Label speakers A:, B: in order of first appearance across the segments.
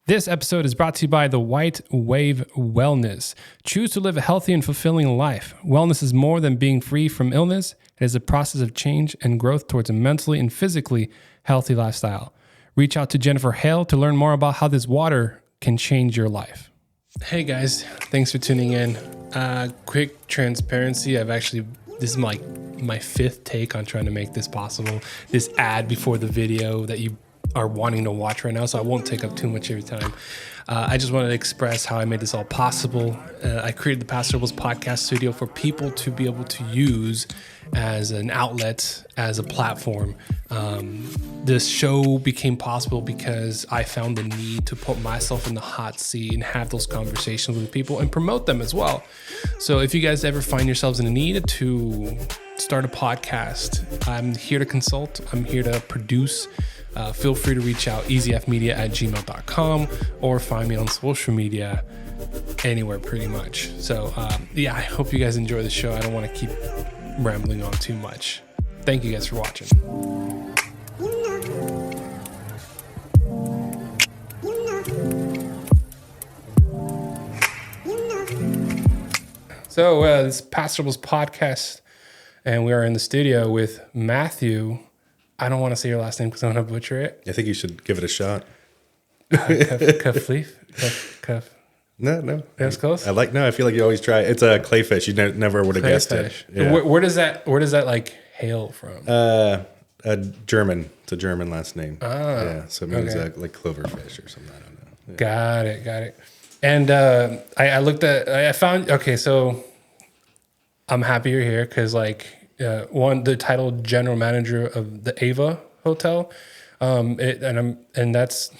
A: This episode is brought to you by the White Wave Wellness. Choose to live a healthy and fulfilling life. Wellness is more than being free from illness. It is a process of change and growth towards a mentally and physically healthy lifestyle. Reach out to Jennifer Hale to learn more about how this water can change your life. Hey guys, thanks for tuning in. Quick transparency. This is my fifth take on trying to make this possible. This ad before the video that you are wanting to watch right now, so I won't take up too much of your time. I just wanted to express how I made this all possible. I created the Paso Robles podcast studio for people to be able to use as an outlet, as a platform. This show became possible because I found the need to put myself in the hot seat and have those conversations with people and promote them as well. So if you guys ever find yourselves in a need to start a podcast, I'm here to consult. I'm here to produce. Feel free to reach out, easyfmedia@gmail.com, or find me on social media anywhere pretty much. So I hope you guys enjoy the show. I don't want to keep rambling on too much. Thank you guys for watching. So this is Paso Robles podcast, and we are in the studio with Matthew. I don't want to say your last name because I'm going to butcher it.
B: I think you should give it a shot.
A: Kleefisch?
B: No.
A: That's close?
B: I feel like you always try. It's a Kleefisch. You never would have guessed it.
A: Yeah. Where does that like hail from?
B: German. It's a German last name. Yeah, so maybe
A: okay.
B: it's like cloverfish or something. I don't know. Yeah.
A: Got it. And I found, okay, so I'm happy you're here because the title general manager of the Ava Hotel, that's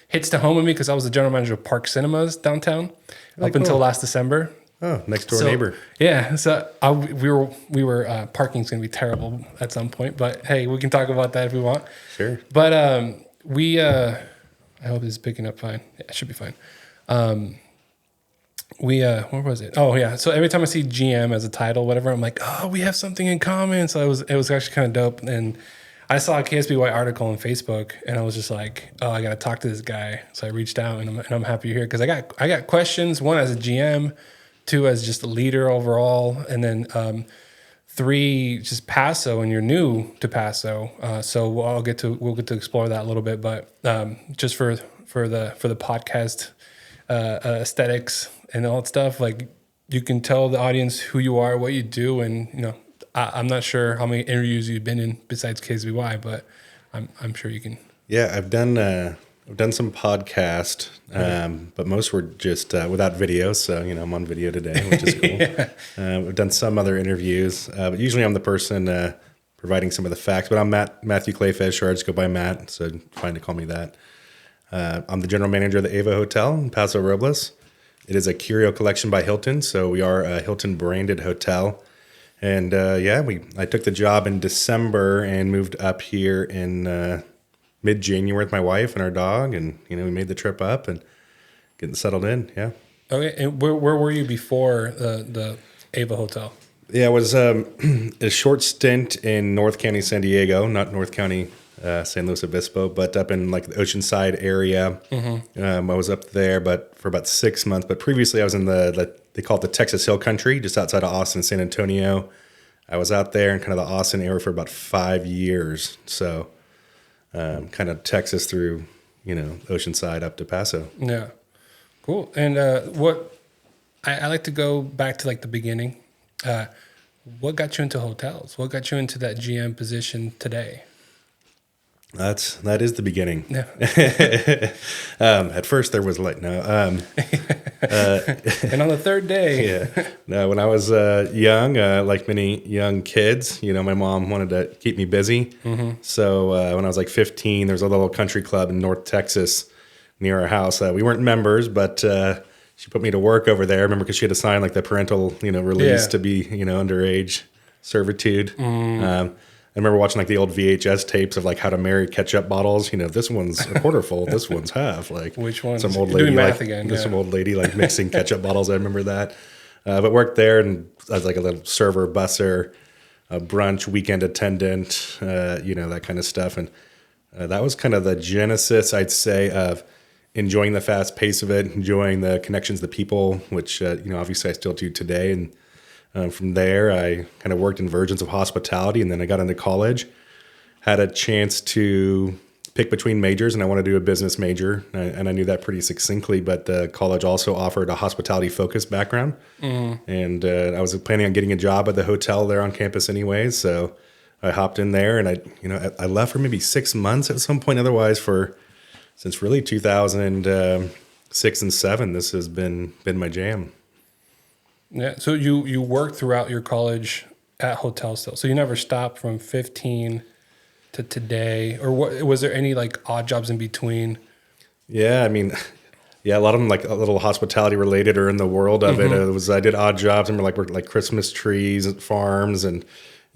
A: hits to home with me because I was the general manager of Park Cinemas downtown until last December.
B: Oh, next door neighbor.
A: Yeah, so we were parking's gonna be terrible at some point, but hey, we can talk about that if we want.
B: Sure.
A: But I hope this is picking up fine. Yeah, it should be fine. Where was it? Oh yeah. So every time I see GM as a title, whatever, I'm like, oh, we have something in common. So it was actually kind of dope. And I saw a KSBY article on Facebook, and I was just like, oh, I got to talk to this guy. So I reached out, and I'm happy you're here because I got questions. One as a GM, two as just a leader overall, and then three just Paso, and you're new to Paso. So we'll get to explore that a little bit, but just for the podcast aesthetics and all that stuff, like you can tell the audience who you are, what you do, and I'm not sure how many interviews you've been in besides KSBY, but I'm sure you can. Yeah,
B: I've done some podcast, but most were just without video. So I'm on video today, which is cool. Yeah. I've done some other interviews, but usually I'm the person providing some of the facts. But I'm Matthew Kleefisch, or I just go by Matt, so fine to call me that. I'm the general manager of the Ava Hotel in Paso Robles. It is a curio collection by Hilton, so we are a Hilton branded hotel. And I took the job in December and moved up here in mid-January with my wife and our dog, and we made the trip up and getting settled in. Yeah.
A: Okay, and where were you before the Ava Hotel?
B: Yeah, it was a short stint in North County, San Diego, not North County, San Luis Obispo, but up in like the Oceanside area. Mm-hmm. I was up there, but for about 6 months. But previously, I was in they call it the Texas Hill Country, just outside of Austin, San Antonio. I was out there in kind of the Austin area for about 5 years. So, kind of Texas through, Oceanside up to Paso.
A: Yeah, cool. And what I like to go back to like the beginning. What got you into hotels? What got you into that GM position today?
B: That is the beginning.
A: Yeah.
B: At first there was and
A: on the third day.
B: Yeah. No, when I was young, like many young kids, my mom wanted to keep me busy. Mm-hmm. So when I was like 15, there was a little country club in North Texas near our house. We weren't members, but she put me to work over there. I remember because she had to sign like the parental, release to be, underage servitude. Mm. I remember watching like the old VHS tapes of like how to marry ketchup bottles. This one's a quarter full, this one's half. Like
A: which one?
B: Some old lady
A: doing math
B: like
A: again.
B: Some old lady like mixing ketchup bottles. I remember that. But worked there and I was like a little server, busser, a brunch, weekend attendant, that kind of stuff. And that was kind of the genesis, I'd say, of enjoying the fast pace of it, enjoying the connections, the people, which, obviously I still do today. And from there, I kind of worked in versions of hospitality, and then I got into college, had a chance to pick between majors, and I wanted to do a business major, and I knew that pretty succinctly, but the college also offered a hospitality-focused background, and I was planning on getting a job at the hotel there on campus anyways, so I hopped in there, and I left for maybe 6 months at some point. Otherwise, since really 2006 and 7, this has been my jam.
A: Yeah. So you worked throughout your college at hotels still. So you never stopped from 15 to today, or what, was there any like odd jobs in between?
B: Yeah, I mean, a lot of them like a little hospitality related or in the world of it. I did odd jobs, and worked like Christmas trees at farms, and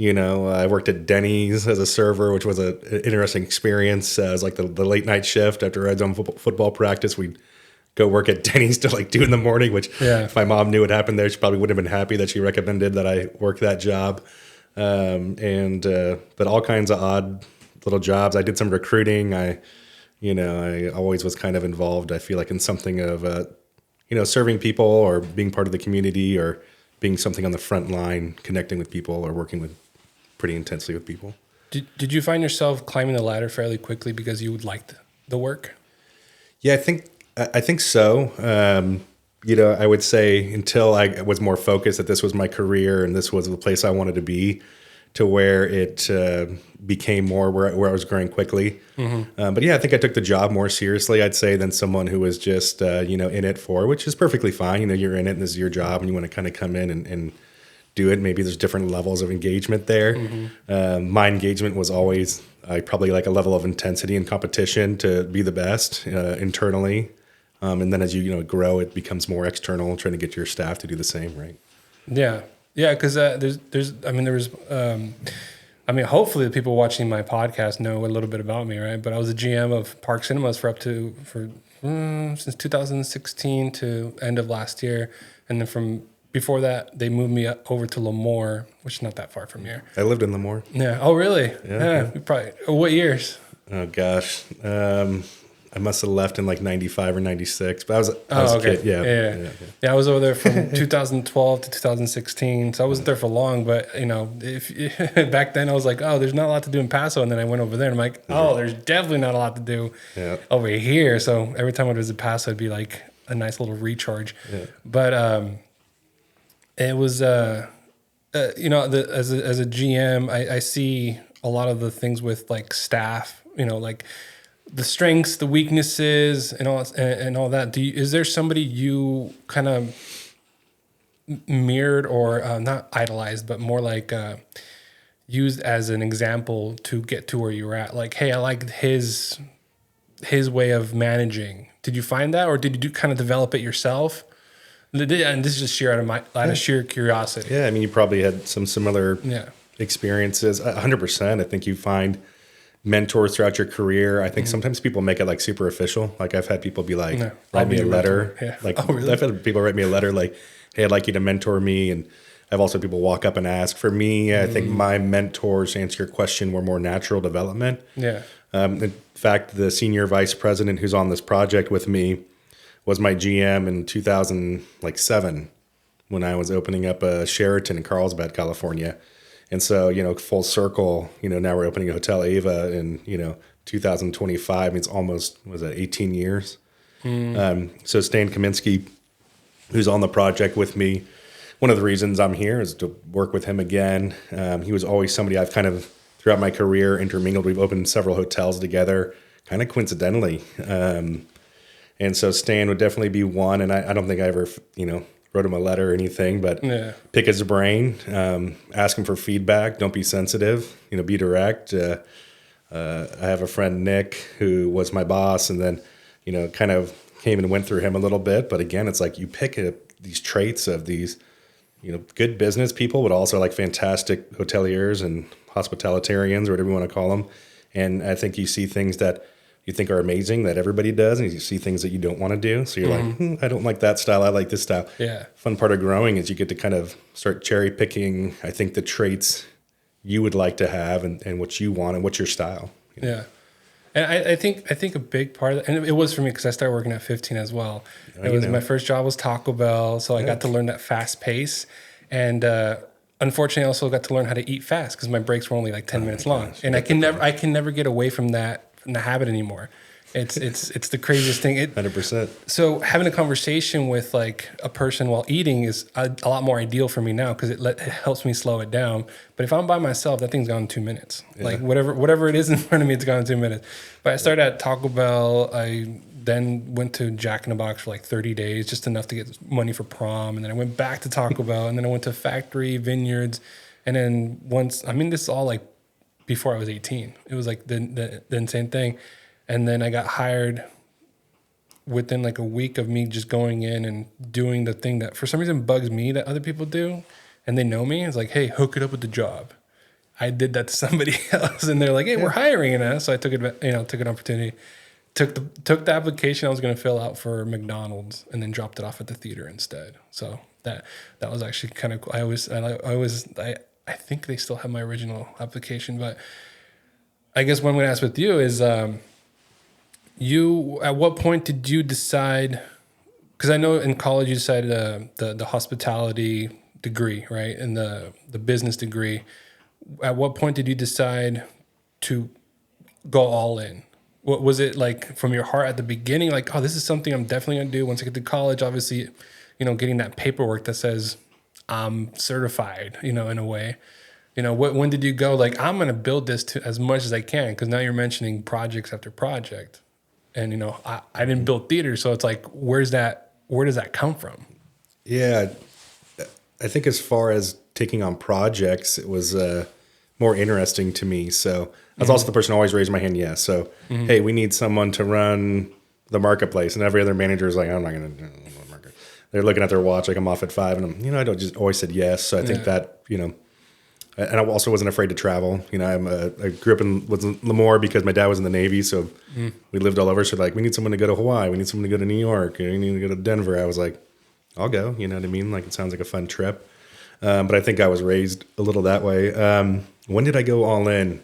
B: I worked at Denny's as a server, which was an interesting experience. It was like the late night shift after I'd done football practice. We'd go work at Denny's till like 2 a.m, which if my mom knew what happened there, she probably wouldn't have been happy that she recommended that I work that job. But all kinds of odd little jobs. I did some recruiting. I always was kind of involved, I feel like, in something of, serving people or being part of the community or being something on the front line, connecting with people or working with pretty intensely with people.
A: Did you find yourself climbing the ladder fairly quickly because you liked the work?
B: Yeah, I think so. I would say until I was more focused that this was my career and this was the place I wanted to be, to where it became more where I was growing quickly. But yeah, I think I took the job more seriously, I'd say, than someone who was just, in it for, which is perfectly fine. You're in it and this is your job and you want to kind of come in and do it. Maybe there's different levels of engagement there. My engagement was always probably like a level of intensity and competition to be the best internally. And then as you grow, it becomes more external, trying to get your staff to do the same, right?
A: Yeah. Yeah, because hopefully the people watching my podcast know a little bit about me, right? But I was a GM of Park Cinemas since 2016 to end of last year. And then from before that, they moved me over to Lemoore, which is not that far from here.
B: I lived in Lemoore.
A: Yeah. Oh, really? Yeah. Probably. What years?
B: Oh, gosh. I must have left in like 95 or 96, but I was a kid. Yeah, I
A: was over there from 2012 to 2016. So I wasn't there for long, but if back then I was like, oh, there's not a lot to do in Paso. And then I went over there and I'm like, oh, there's definitely not a lot to do over here. So every time I would visit Paso, it'd be like a nice little recharge. Yeah. But it was, as a GM, I see a lot of the things with like staff, like the strengths, the weaknesses, and all that. Is there somebody you kind of mirrored or not idolized, but more like used as an example to get to where you were at? Like, hey, I like his way of managing. Did you find that, or did you kind of develop it yourself? And this is just out of sheer curiosity.
B: Yeah, I mean, you probably had some similar experiences. 100%. I think you find mentors throughout your career. I think sometimes people make it like super official. Like I've had people be like, write me a letter. Yeah. Like I've had people write me a letter like, hey, I'd like you to mentor me. And I've also had people walk up and ask. For me, I think my mentors, to answer your question, were more natural development. Yeah. In fact, the senior vice president who's on this project with me was my GM in 2007 when I was opening up a Sheraton in Carlsbad, California. And so, full circle, now we're opening a Hotel Ava in, 2025. It's almost, 18 years. So Stan Kaminsky, who's on the project with me, one of the reasons I'm here is to work with him again. He was always somebody I've kind of, throughout my career, intermingled. We've opened several hotels together, kind of coincidentally. And so Stan would definitely be one. And I don't think I ever, wrote him a letter or anything, but pick his brain, ask him for feedback. Don't be sensitive, be direct. I have a friend, Nick, who was my boss, and then, kind of came and went through him a little bit. But again, it's like you pick these traits of these, good business people, but also like fantastic hoteliers and hospitalitarians, or whatever you want to call them. And I think you see things that you think are amazing that everybody does, and you see things that you don't want to do. So you're like, I don't like that style. I like this style. Yeah. Fun part of growing is you get to kind of start cherry picking, I think, the traits you would like to have and what you want and what's your style.
A: Yeah. And I think a big part of it, and it was for me because I started working at 15 as well. My first job was Taco Bell, so I got to learn that fast pace, and unfortunately, I also got to learn how to eat fast because my breaks were only like 10 minutes long, and I can never get away from the habit anymore. It's the craziest thing.
B: 100%.
A: So having a conversation with like a person while eating is a lot more ideal for me now because it helps me slow it down. But if I'm by myself, that thing's gone in 2 minutes. Yeah. Like whatever it is in front of me, it's gone in 2 minutes. But I started at Taco Bell. I then went to Jack in the Box for like 30 days, just enough to get money for prom. And then I went back to Taco Bell, and then I went to Factory, Vineyards. And then this is all like before I was 18. It was like the insane thing. And then I got hired within like a week of me just going in and doing the thing that for some reason bugs me that other people do. And they know me. It's like, hey, hook it up with the job. I did that to somebody else, and they're like, hey, we're hiring you. So I took an opportunity, took the application I was going to fill out for McDonald's, and then dropped it off at the theater instead. So that was actually kind of cool. I think they still have my original application, but I guess what I'm going to ask with you is, at what point did you decide? Because I know in college you decided the hospitality degree, right, and the business degree. At what point did you decide to go all in? What was it like from your heart at the beginning? Like, oh, this is something I'm definitely gonna do once I get to college. Obviously, getting that paperwork that says I'm certified, in a way. When did you go like, I'm gonna build this to as much as I can? Because now you're mentioning projects after project, and I didn't build theater, so it's like, where does that come from?
B: Yeah, I think as far as taking on projects, it was more interesting to me. So I was also the person who always raised my hand. Yes. So, hey, we need someone to run the marketplace. And every other manager is like, I'm not going to do the market. They're looking at their watch, like I'm off at 5. And I don't just always said yes. So I think that, and I also wasn't afraid to travel. I grew up in Lemoore because my dad was in the Navy. So we lived all over. So like, we need someone to go to Hawaii. We need someone to go to New York. We need to go to Denver. I was like, I'll go. You know what I mean? Like, it sounds like a fun trip. But I think I was raised a little that way. When did I go all in?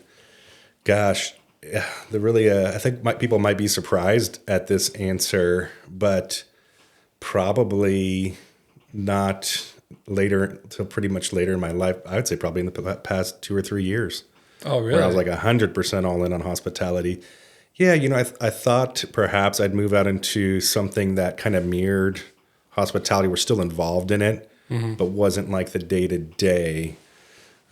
B: Gosh, I think people might be surprised at this answer, but probably not later, until pretty much later in my life. I would say probably in the past 2 or 3 years.
A: Oh, really?
B: Where I was like 100% all in on hospitality. Yeah, I thought perhaps I'd move out into something that kind of mirrored hospitality. We're still involved in it. But wasn't like the day-to-day.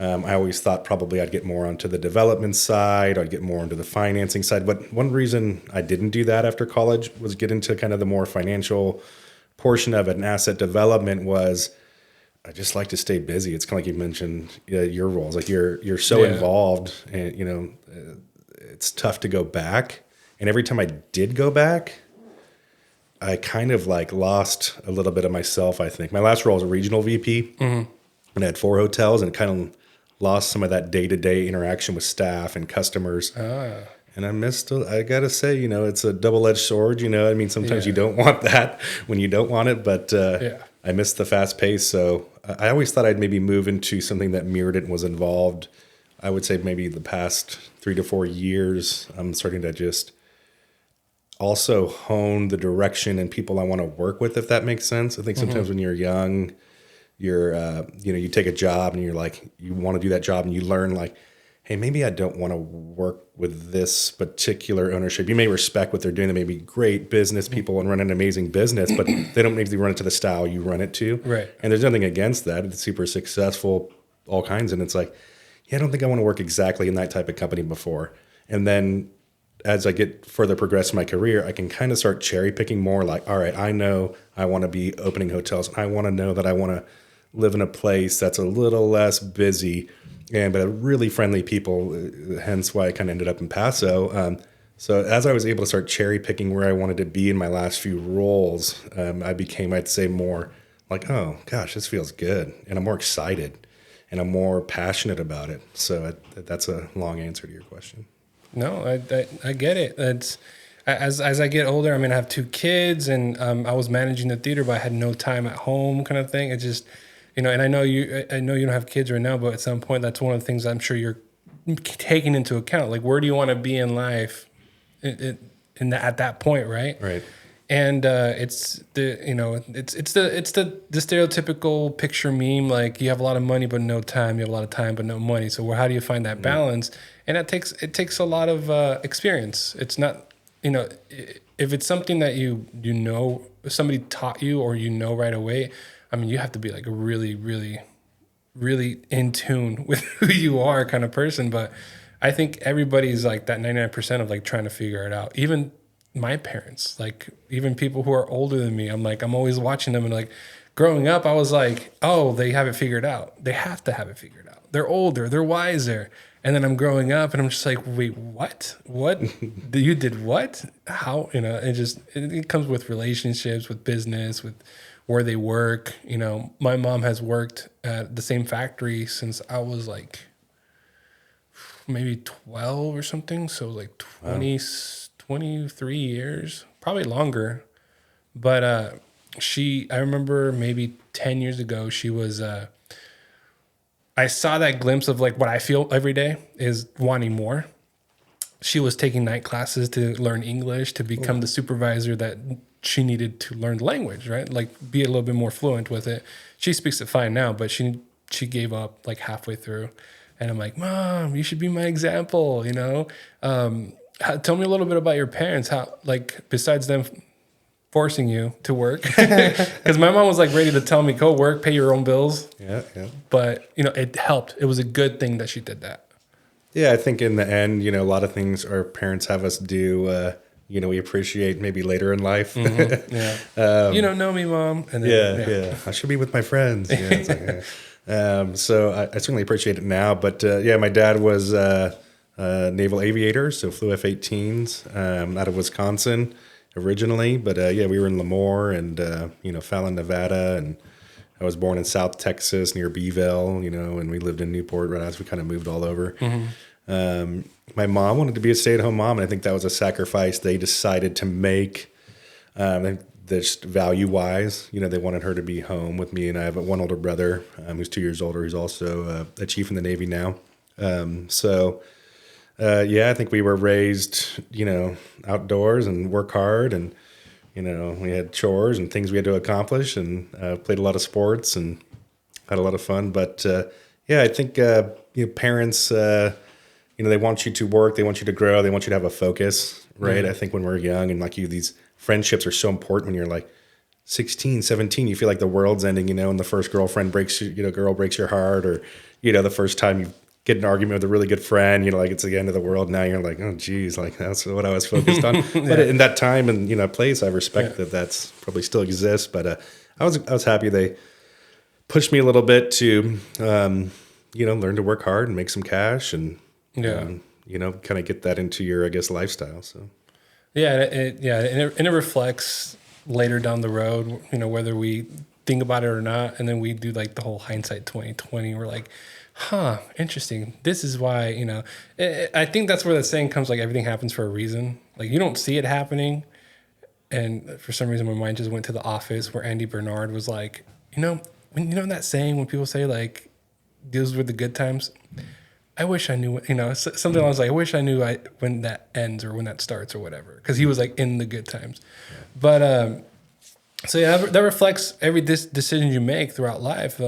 B: I always thought probably I'd get more onto the development side, I'd get more into the financing side. But one reason I didn't do that after college was get into kind of the more financial portion of it. And asset development was, I just like to stay busy. It's kind of like you mentioned your roles. Like you're so involved, and it's tough to go back. And every time I did go back, I kind of like lost a little bit of myself, I think. My last role was a regional VP, and I had 4 hotels, and kind of lost some of that day-to-day interaction with staff and customers. And I got to say, it's a double-edged sword. I mean, sometimes you don't want that when you don't want it, but I missed the fast pace. So I always thought I'd maybe move into something that mirrored it and was involved. I would say maybe the past 3 to 4 years, I'm starting to just also hone the direction and people I want to work with, if that makes sense. I think sometimes when you're young, you take a job and you're like, you want to do that job and you learn like, hey, maybe I don't want to work with this particular ownership. You may respect what they're doing. They may be great business people and run an amazing business, but they don't maybe run it to the style you run it to.
A: Right.
B: And there's nothing against that. It's super successful, all kinds. And it's like, I don't think I want to work exactly in that type of company before. And then as I get further progressed in my career, I can kind of start cherry picking more like, all right, I know I want to be opening hotels. I want to know that I want to live in a place that's a little less busy but really friendly people, hence why I kind of ended up in Paso. So as I was able to start cherry picking where I wanted to be in my last few roles, I became, I'd say, more like, oh, gosh, this feels good. And I'm more excited and I'm more passionate about it. So that's a long answer to your question.
A: No, I get it. It's as I get older. I mean, I have 2 kids, and I was managing the theater, but I had no time at home, kind of thing. It just, and I know you don't have kids right now, but at some point, that's one of the things I'm sure you're taking into account. Like, where do you want to be in life at that point, right?
B: Right.
A: And it's the the stereotypical picture meme, like you have a lot of money but no time, you have a lot of time but no money. So how do you find that balance? And it takes a lot of experience. It's not, if it's something that somebody taught you or right away. I mean, you have to be like a really, really, really in tune with who you are kind of person. But I think everybody's like that 99% of like trying to figure it out. Even my parents, like even people who are older than me, I'm always watching them, and like growing up, I was like, oh, they have it figured out. They have to have it figured out. They're older, they're wiser. And then I'm growing up and I'm just like, wait, what? What? You did what? How? It comes with relationships, with business, with where they work. My mom has worked at the same factory since I was like maybe 12 or something. So like 20, 23 years, probably longer. But I remember maybe 10 years ago, she was, I saw that glimpse of like what I feel every day is wanting more. She was taking night classes to learn English, to become the supervisor that she needed to learn the language, right? Like be a little bit more fluent with it. She speaks it fine now, but she gave up like halfway through. And I'm like, Mom, you should be my example, tell me a little bit about your parents. How, like, besides them forcing you to work, because my mom was like ready to tell me, go work, pay your own bills.
B: Yeah.
A: But, it helped. It was a good thing that she did that.
B: Yeah, I think in the end, a lot of things our parents have us do, we appreciate maybe later in life.
A: Mm-hmm. Yeah. You don't know me, Mom. And then,
B: yeah. I should be with my friends. Yeah, it's like, so I certainly appreciate it now. But my dad was a naval aviator, so flew F-18s out of Wisconsin originally. But we were in Lemoore and Fallon, Nevada, and I was born in South Texas near Beeville, and we lived in Newport right as we kind of moved all over. Mm-hmm. My mom wanted to be a stay-at-home mom, and I think that was a sacrifice they decided to make. Just value-wise, they wanted her to be home with me, and I have one older brother who's 2 years older. He's also a chief in the Navy now. I think we were raised, outdoors and work hard, and we had chores and things we had to accomplish, and played a lot of sports and had a lot of fun. But I think parents, they want you to work, they want you to grow, they want you to have a focus, right? Mm-hmm. I think when we're young and like these friendships are so important when you're like 16, 17, you feel like the world's ending, and the first girlfriend girl breaks your heart, or, the first time you get an argument with a really good friend, like it's the end of the world. Now you're like, oh geez, like that's what I was focused on. But in that time and, place, I respect that that's probably still exists. But I was happy they pushed me a little bit to, learn to work hard and make some cash and, kind of get that into your, I guess, lifestyle. So.
A: Yeah. And it reflects later down the road, whether we think about it or not. And then we do like the whole hindsight 2020. We're like, interesting. This is why, I think that's where the saying comes, like everything happens for a reason. Like you don't see it happening. And for some reason, my mind just went to The Office, where Andy Bernard was like, that saying when people say like, those were the good times. I wish I knew, something I was like, I wish I knew when that ends or when that starts or whatever. Cause he was like in the good times. Yeah. But, that reflects every decision you make throughout life.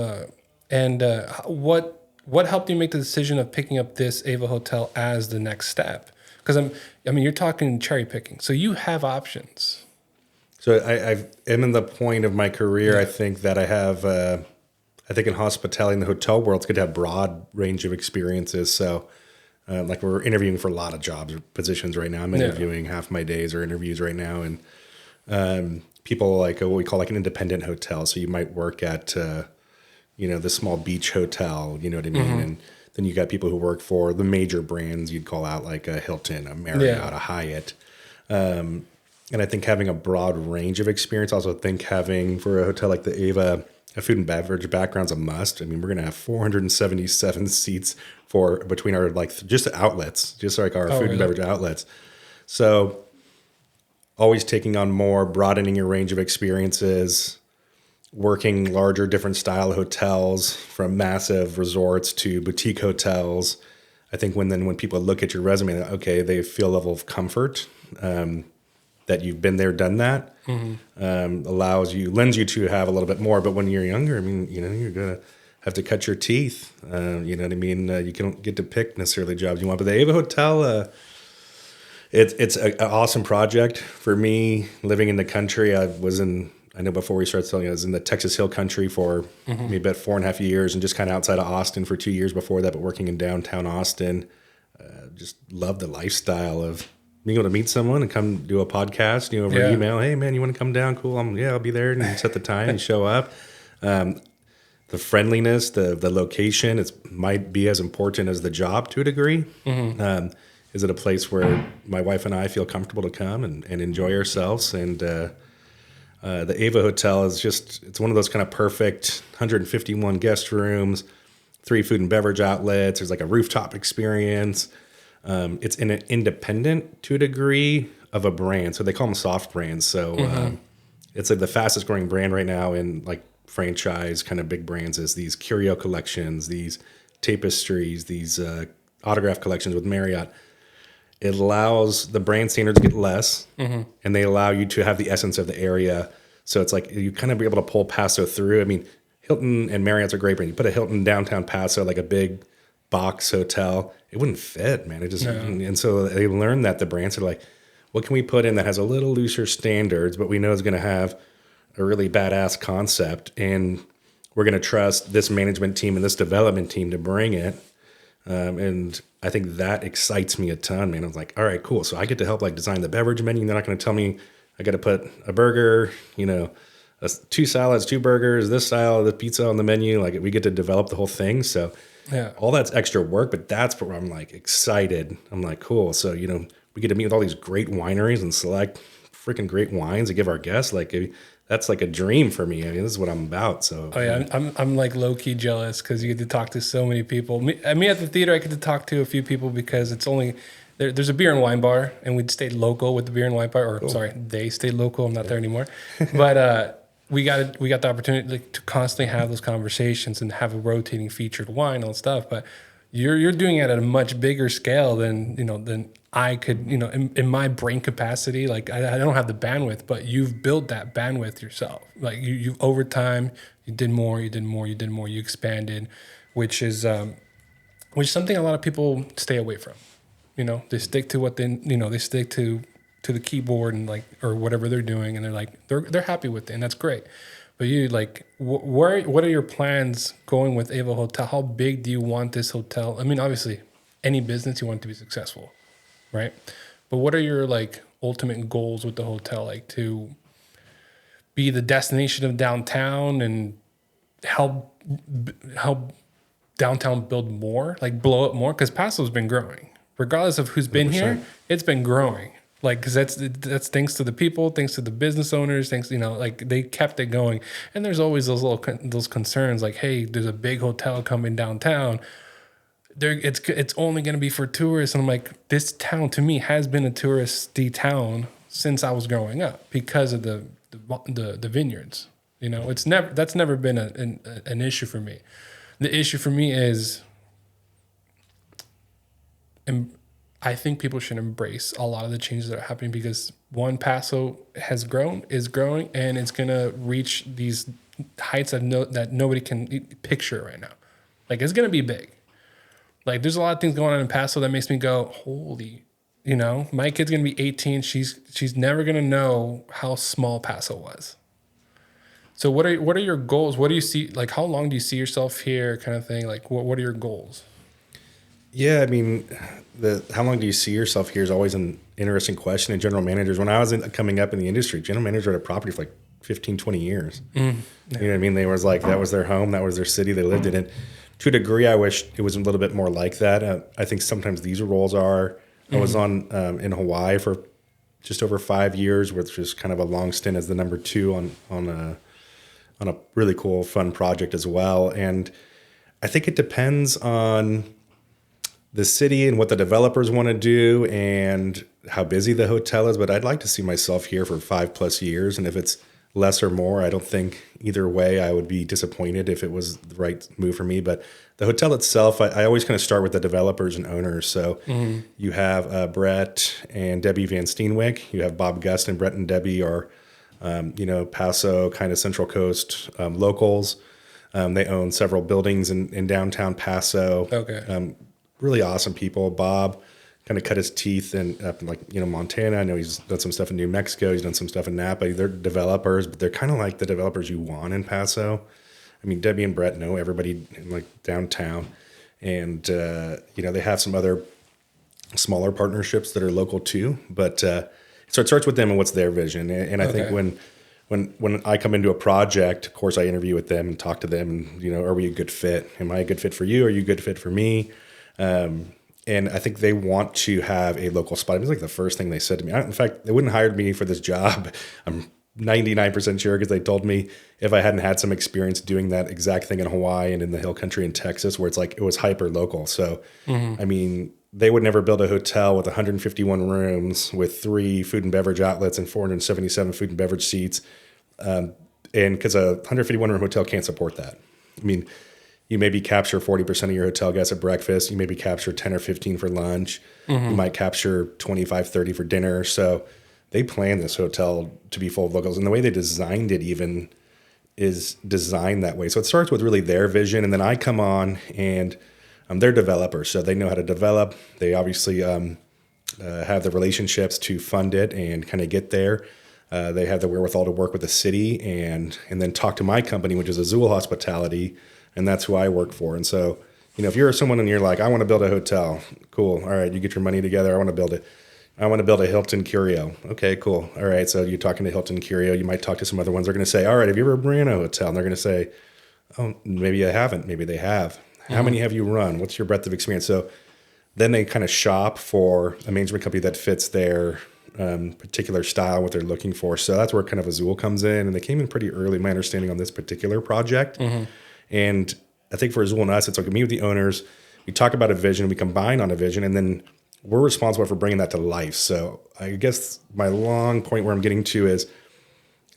A: What helped you make the decision of picking up this Ava Hotel as the next step? Because you're talking cherry picking, so you have options.
B: So I am in the point of my career. Yeah. I think that I have. I think in hospitality, in the hotel world, it's good to have broad range of experiences. So, like we're interviewing for a lot of jobs or positions right now. I'm interviewing half my days or interviews right now, and people like what we call like an independent hotel. So you might work at the small beach hotel, you know what I mean? Mm-hmm. And then you got people who work for the major brands you'd call out, like a Hilton, a Marriott, a Hyatt. And I think having a broad range of experience, also think having for a hotel like the Ava, a food and beverage background's a must. I mean, we're going to have 477 seats for between our just outlets, just like our food and beverage outlets. So always taking on more, broadening your range of experiences, working larger, different style hotels, from massive resorts to boutique hotels. I think when people look at your resume, okay, they feel a level of comfort that you've been there, done that, lends you to have a little bit more. But when you're younger, I mean, you know, you're going to have to cut your teeth. You know what I mean? You don't get to pick necessarily jobs you want. But the Ava Hotel, it's an awesome project for me. Living in the country, I know before we started selling, I was in the Texas Hill Country for maybe about 4.5 years, and just kind of outside of Austin for 2 years before that, but working in downtown Austin. Just love the lifestyle of being able to meet someone and come do a podcast, you know, over email. Hey man, you want to come down? Cool. I'll be there. And you set the time, you show up. The friendliness, the location, might be as important as the job to a degree. Is it a place where my wife and I feel comfortable to come and enjoy ourselves? And the Ava Hotel is it's one of those kind of perfect 151 guest rooms, 3 food and beverage outlets. There's like a rooftop experience. It's an independent to a degree of a brand. So they call them soft brands. So it's like the fastest growing brand right now in like franchise kind of big brands is these curio collections, these tapestries, these autograph collections with Marriott. It allows the brand standards to get less, and they allow you to have the essence of the area. So it's like you kind of be able to pull Paso through. I mean, Hilton and Marriott's a great brand. You put a Hilton downtown Paso, like a big box hotel, it wouldn't fit, man. And so they learned that the brands are like, what can we put in that has a little looser standards, but we know is going to have a really badass concept, and we're going to trust this management team and this development team to bring it. And I think that excites me a ton, man. I was like, all right, cool. So I get to help like design the beverage menu. They're not going to tell me I got to put a burger, you know, 2 salads, 2 burgers, this style, the pizza on the menu. Like we get to develop the whole thing. So all that's extra work, but that's where I'm like excited. I'm like, cool. So, you know, we get to meet with all these great wineries and select freaking great wines to give our guests. Like that's like a dream for me. I mean, this is what I'm about. So
A: I'm like low key jealous because you get to talk to so many people. Me at the theater, I get to talk to a few people because it's only there's a beer and wine bar, and we'd stayed local with the beer and wine bar. Or sorry, they stayed local. I'm not there anymore. But we got the opportunity to constantly have those conversations and have a rotating featured wine and all stuff. But you're doing it at a much bigger scale than I could, in my brain capacity. Like I don't have the bandwidth, but you've built that bandwidth yourself. Like you over time, you did more, you expanded, which is something a lot of people stay away from. They stick to what they stick to the keyboard and or whatever they're doing, and they're happy with it, and that's great. But you what are your plans going with Ava Hotel? How big do you want this hotel? I mean, obviously, any business you want it to be successful, right? But what are your ultimate goals with the hotel? To be the destination of downtown and help downtown build more, blow up more, because Paso's been growing. Regardless of who's been 100%. Here, it's been growing. Because that's thanks to the people, thanks to the business owners, thanks they kept it going. And there's always those concerns hey, there's a big hotel coming downtown. It's only going to be for tourists. And I'm like, this town to me has been a touristy town since I was growing up because of the vineyards. That's never been an issue for me. The issue for me is, I think people should embrace a lot of the changes that are happening because Paso is growing, and it's going to reach these heights that nobody can picture right now. It's going to be big. There's a lot of things going on in Paso that makes me go, holy, my kid's going to be 18. She's never going to know how small Paso was. So what are your goals? What do you see? How long do you see yourself here kind of thing? What are your goals?
B: Yeah, I mean, how long do you see yourself here is always an interesting question. And general managers, when I was coming up in the industry, general manager at a property for 15, 20 years. Yeah. You know what I mean? They was that was their home, that was their city, they lived in it. To a degree, I wish it was a little bit more like that. I think sometimes these roles are. I was in Hawaii for just over 5 years, which was kind of a long stint as the number 2 on a really cool, fun project as well. And I think it depends on the city and what the developers want to do and how busy the hotel is. But I'd like to see myself here for 5+ years. And if it's less or more. I don't think either way I would be disappointed if it was the right move for me. But the hotel itself, I always kind of start with the developers and owners. So you have Brett and Debbie Van Steenwyck. You have Bob Gust, and Brett and Debbie are, Paso, kind of Central Coast locals. They own several buildings in downtown Paso.
A: Okay.
B: Really awesome people. Bob kind of cut his teeth up in Montana. I know he's done some stuff in New Mexico. He's done some stuff in Napa. They're developers, but they're kind of like the developers you want in Paso. I mean, Debbie and Brett know everybody in like downtown, and they have some other smaller partnerships that are local too. But so it starts with them and what's their vision. And I think when I come into a project, of course, I interview with them and talk to them, and are we a good fit? Am I a good fit for you? Are you a good fit for me? And I think they want to have a local spot. It was like the first thing they said to me. In fact, they wouldn't have hired me for this job. I'm 99% sure, because they told me if I hadn't had some experience doing that exact thing in Hawaii and in the hill country in Texas, where it was hyper local. So, I mean, they would never build a hotel with 151 rooms with 3 food and beverage outlets and 477 food and beverage seats. And because a 151 room hotel can't support that. I mean, you maybe capture 40% of your hotel guests at breakfast. You maybe capture 10 or 15 for lunch. You might capture 25, 30 for dinner. So they planned this hotel to be full of locals. And the way they designed it even is designed that way. So it starts with really their vision. And then I come on, and they're developers. So they know how to develop. They obviously have the relationships to fund it and kind of get there. They have the wherewithal to work with the city and then talk to my company, which is Azul Hospitality. And that's who I work for. And so, if you're someone and you're like, I want to build a hotel, cool. All right, you get your money together. I want to build it. I want to build a Hilton Curio. Okay, cool. All right, so you're talking to Hilton Curio. You might talk to some other ones. They're going to say, all right, have you ever ran a hotel? And they're going to say, oh, maybe I haven't. Maybe they have. How many have you run? What's your breadth of experience? So then they kind of shop for a management company that fits their particular style, what they're looking for. So that's where kind of Azul comes in. And they came in pretty early, my understanding, on this particular project. And I think for Azul and us, it's like me with the owners, we talk about a vision, we combine on a vision, and then we're responsible for bringing that to life. So I guess my long point where I'm getting to is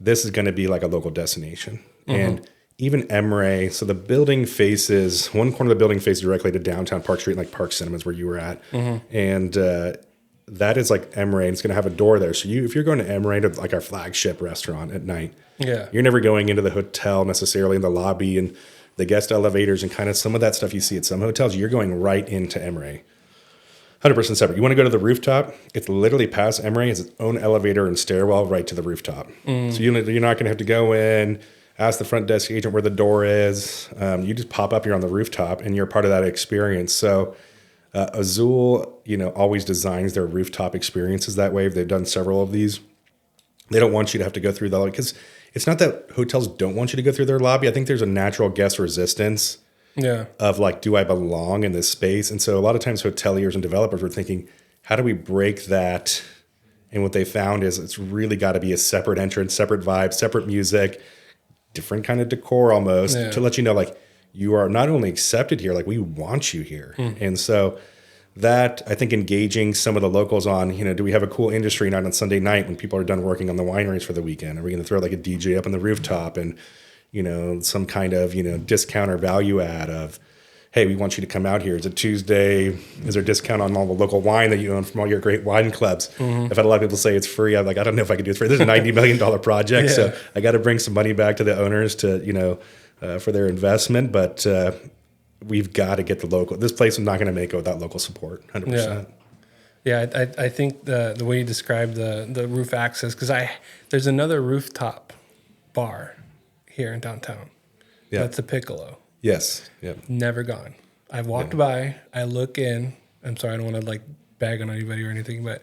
B: this is going to be like a local destination. And even Emre, so the building faces, one corner of the building faces directly to downtown Park Street, like Park Cinemas where you were at. And that is like Emre, and it's going to have a door there. So if you're going to Emre, to like our flagship restaurant at night, you're never going into the hotel necessarily in the lobby and the guest elevators and kind of some of that stuff you see at some hotels. You're going right into Emre. 100% separate. You want to go to the rooftop? It's literally past Emre. It's its own elevator and stairwell right to the rooftop. So you're not going to have to go in, ask the front desk agent where the door is. You just pop up, you're on the rooftop, and you're part of that experience. So Azul, always designs their rooftop experiences that way. They've done several of these. They don't want you to have to go through the lobby, because it's not that hotels don't want you to go through their lobby. I think there's a natural guest resistance of like, do I belong in this space? And so a lot of times hoteliers and developers were thinking, how do we break that? And what they found is it's really got to be a separate entrance, separate vibe, separate music, different kind of decor almost, to let you know, like, you are not only accepted here, like, we want you here. And so that, I think, engaging some of the locals on, do we have a cool industry night on Sunday night when people are done working on the wineries for the weekend? Are we going to throw like a DJ up on the rooftop and, some kind of, discount or value add of, hey, we want you to come out here. It's a Tuesday. Is there a discount on all the local wine that you own from all your great wine clubs? I've had a lot of people say it's free. I'm like, I don't know if I can do it free. This is a $90 million project. So I got to bring some money back to the owners to, for their investment. But we've got to get the local. This place is not going to make it without local support, 100%.
A: Yeah, I think the way you described the roof access, because there's another rooftop bar here in downtown. That's a Piccolo.
B: Yes. Yep.
A: Never gone. I've walked by. I look in. I'm sorry, I don't want to like bag on anybody or anything, but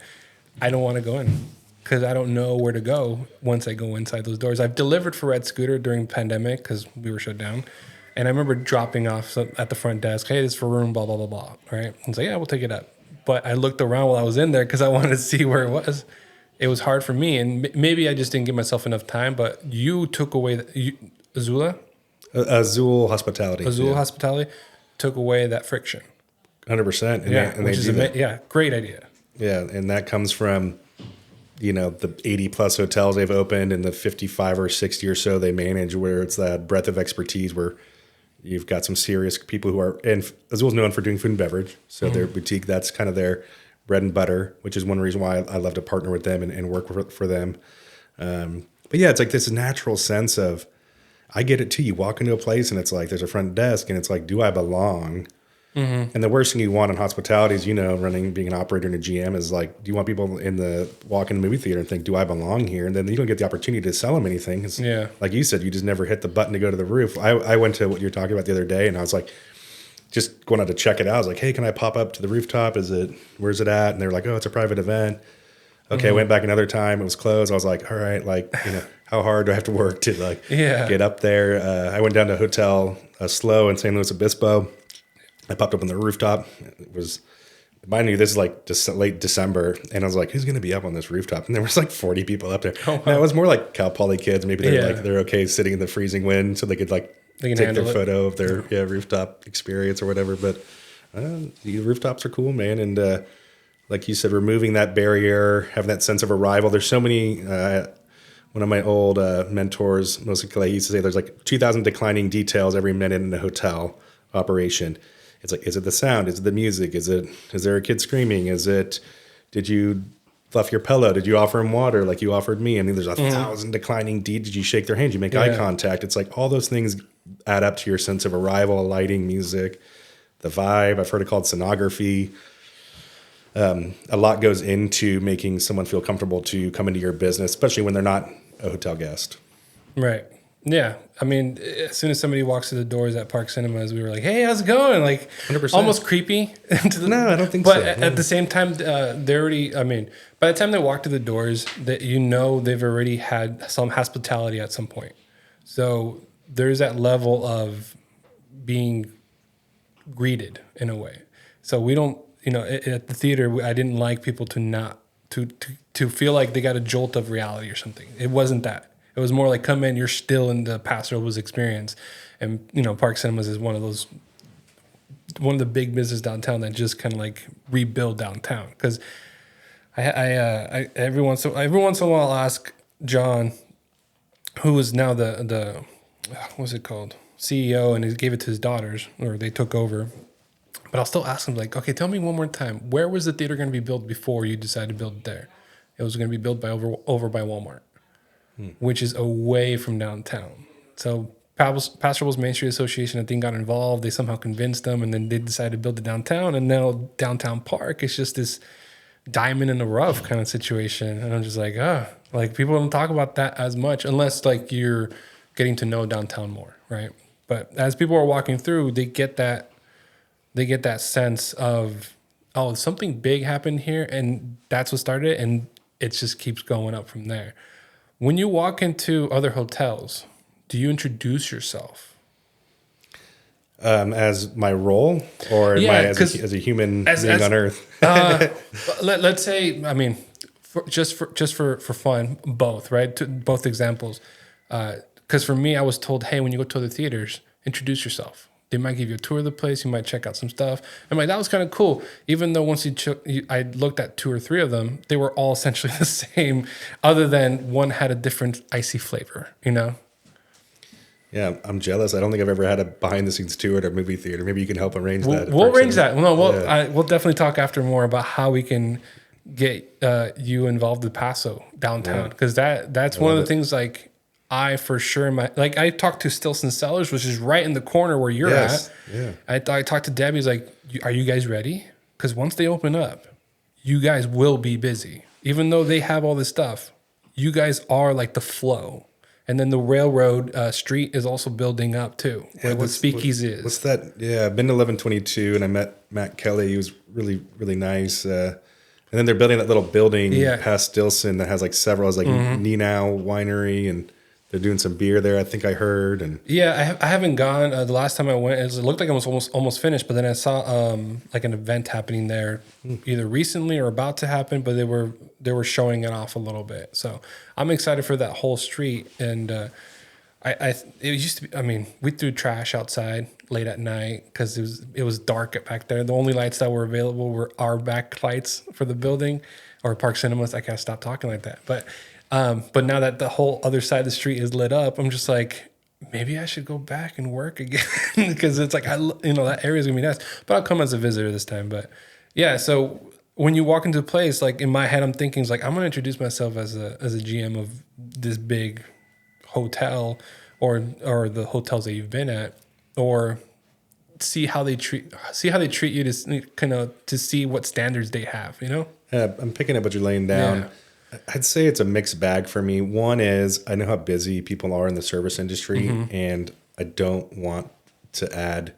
A: I don't want to go in because I don't know where to go once I go inside those doors. I've delivered for Red Scooter during the pandemic because we were shut down. And I remember dropping off at the front desk, hey, this is for room, blah, blah, blah, blah. Right? And say, yeah, we'll take it up. But I looked around while I was in there because I wanted to see where it was. It was hard for me. And maybe I just didn't give myself enough time. But you took away Azul
B: Hospitality.
A: Azul Hospitality took away that friction.
B: 100%. And
A: which is great idea.
B: Yeah, and that comes from the 80 plus hotels they've opened and the 55 or 60 or so they manage, where it's that breadth of expertise where you've got some serious people who are, and as well as known for doing food and beverage. So their boutique, that's kind of their bread and butter, which is one reason why I love to partner with them and work for them. But yeah, it's like this natural sense of, I get it too. You walk into a place and it's like, there's a front desk and it's like, do I belong? And the worst thing you want in hospitality is, being an operator and a GM is like, do you want people walk in the movie theater and think, do I belong here? And then you don't get the opportunity to sell them anything. Like you said, you just never hit the button to go to the roof. I went to what you were talking about the other day, and I was like, just going out to check it out. I was like, hey, can I pop up to the rooftop? Where's it at? And they were like, oh, it's a private event. Okay, I went back another time. It was closed. I was like, all right, how hard do I have to work to get up there? I went down to Hotel Slow in San Luis Obispo. I popped up on the rooftop. It was, mind you, this is like late December, and I was like, who's going to be up on this rooftop? And there was like 40 people up there. Oh, wow. Now, it was more like Cal Poly kids. Maybe they're okay sitting in the freezing wind, so they could take their photo of their rooftop experience or whatever. But the rooftops are cool, man. And like you said, removing that barrier, having that sense of arrival. There's so many. One of my old mentors, mostly Kaale, used to say there's like 2,000 declining details every minute in a hotel operation. It's like, is it the sound? Is it the music? Is there a kid screaming? Did you fluff your pillow? Did you offer him water like you offered me? I mean, there's 1,000 declining Did you shake their hand? Did you make eye contact? It's like all those things add up to your sense of arrival, lighting, music, the vibe. I've heard it called scenography. A lot goes into making someone feel comfortable to come into your business, especially when they're not a hotel guest.
A: Right. Yeah. I mean, as soon as somebody walks through the doors at Park Cinemas, we were like, hey, how's it going? Like
B: 100%.
A: Almost creepy.
B: No, I don't think
A: so.
B: But
A: at the same time, they're already, by the time they walk through the doors, that they've already had some hospitality at some point. So there's that level of being greeted in a way. So we don't, at the theater, I didn't like people to feel like they got a jolt of reality or something. It wasn't that. It was more like, come in, you're still in the Paso Robles experience. And, Park Cinemas is one of the big business downtown that just kind of like rebuild downtown. Because I every once in a while I'll ask John, who is now the what's it called? CEO, and he gave it to his daughters, or they took over. But I'll still ask him, like, okay, tell me one more time, where was the theater going to be built before you decided to build it there? It was going to be built over by Walmart, which is away from downtown. So Paso Robles Main Street Association, I think, got involved. They somehow convinced them, and then they decided to build it downtown. And now downtown Park is just this diamond in the rough kind of situation. And I'm just like, like people don't talk about that as much unless like you're getting to know downtown more, right? But as people are walking through, they get that sense of, oh, something big happened here, and that's what started it, and it just keeps going up from there. When you walk into other hotels, do you introduce yourself?
B: As my role, or as a human being on Earth?
A: Let's say, just for fun, both, right? Both examples. Because for me, I was told, hey, when you go to other theaters, introduce yourself. They might give you a tour of the place. You might check out some stuff. I'm like, that was kind of cool. Even though once I looked at 2 or 3 of them, they were all essentially the same, other than one had a different icy flavor,
B: Yeah, I'm jealous. I don't think I've ever had a behind-the-scenes tour at a movie theater. Maybe you can help arrange that.
A: We'll arrange that. We'll definitely talk after more about how we can get you involved with Paso downtown, because that's one of the things, like, I for sure, I talked to Stilson Cellars, which is right in the corner where you're at. Yeah. I talked to Debbie. He's like, are you guys ready? Because once they open up, you guys will be busy. Even though they have all this stuff, you guys are like the flow. And then the railroad street is also building up too, where what Speakeasy is.
B: What's that? Yeah, I've been to 1122, and I met Matt Kelly. He was really, really nice. And then they're building that little building past Stilson that has like several, like Ninow Winery, and they're doing some beer there, I think I heard. And
A: yeah, I haven't gone. The last time I went, it looked like it was almost finished, but then I saw like an event happening there, either recently or about to happen. But they were showing it off a little bit. So I'm excited for that whole street. And it used to be, I mean, we threw trash outside late at night because it was dark back there. The only lights that were available were our back lights for the building or Park Cinemas. I gotta stop talking like that. But now that the whole other side of the street is lit up, I'm just like, maybe I should go back and work again because it's like, that area is gonna be nice, but I'll come as a visitor this time. But yeah, so when you walk into a place, like in my head, I'm thinking it's like, I'm gonna introduce myself as a GM of this big hotel or the hotels that you've been at, or see how they treat you to kind of to see what standards they have,
B: I'm picking up what you're laying down. Yeah. I'd say it's a mixed bag for me. One is I know how busy people are in the service industry, and I don't want to add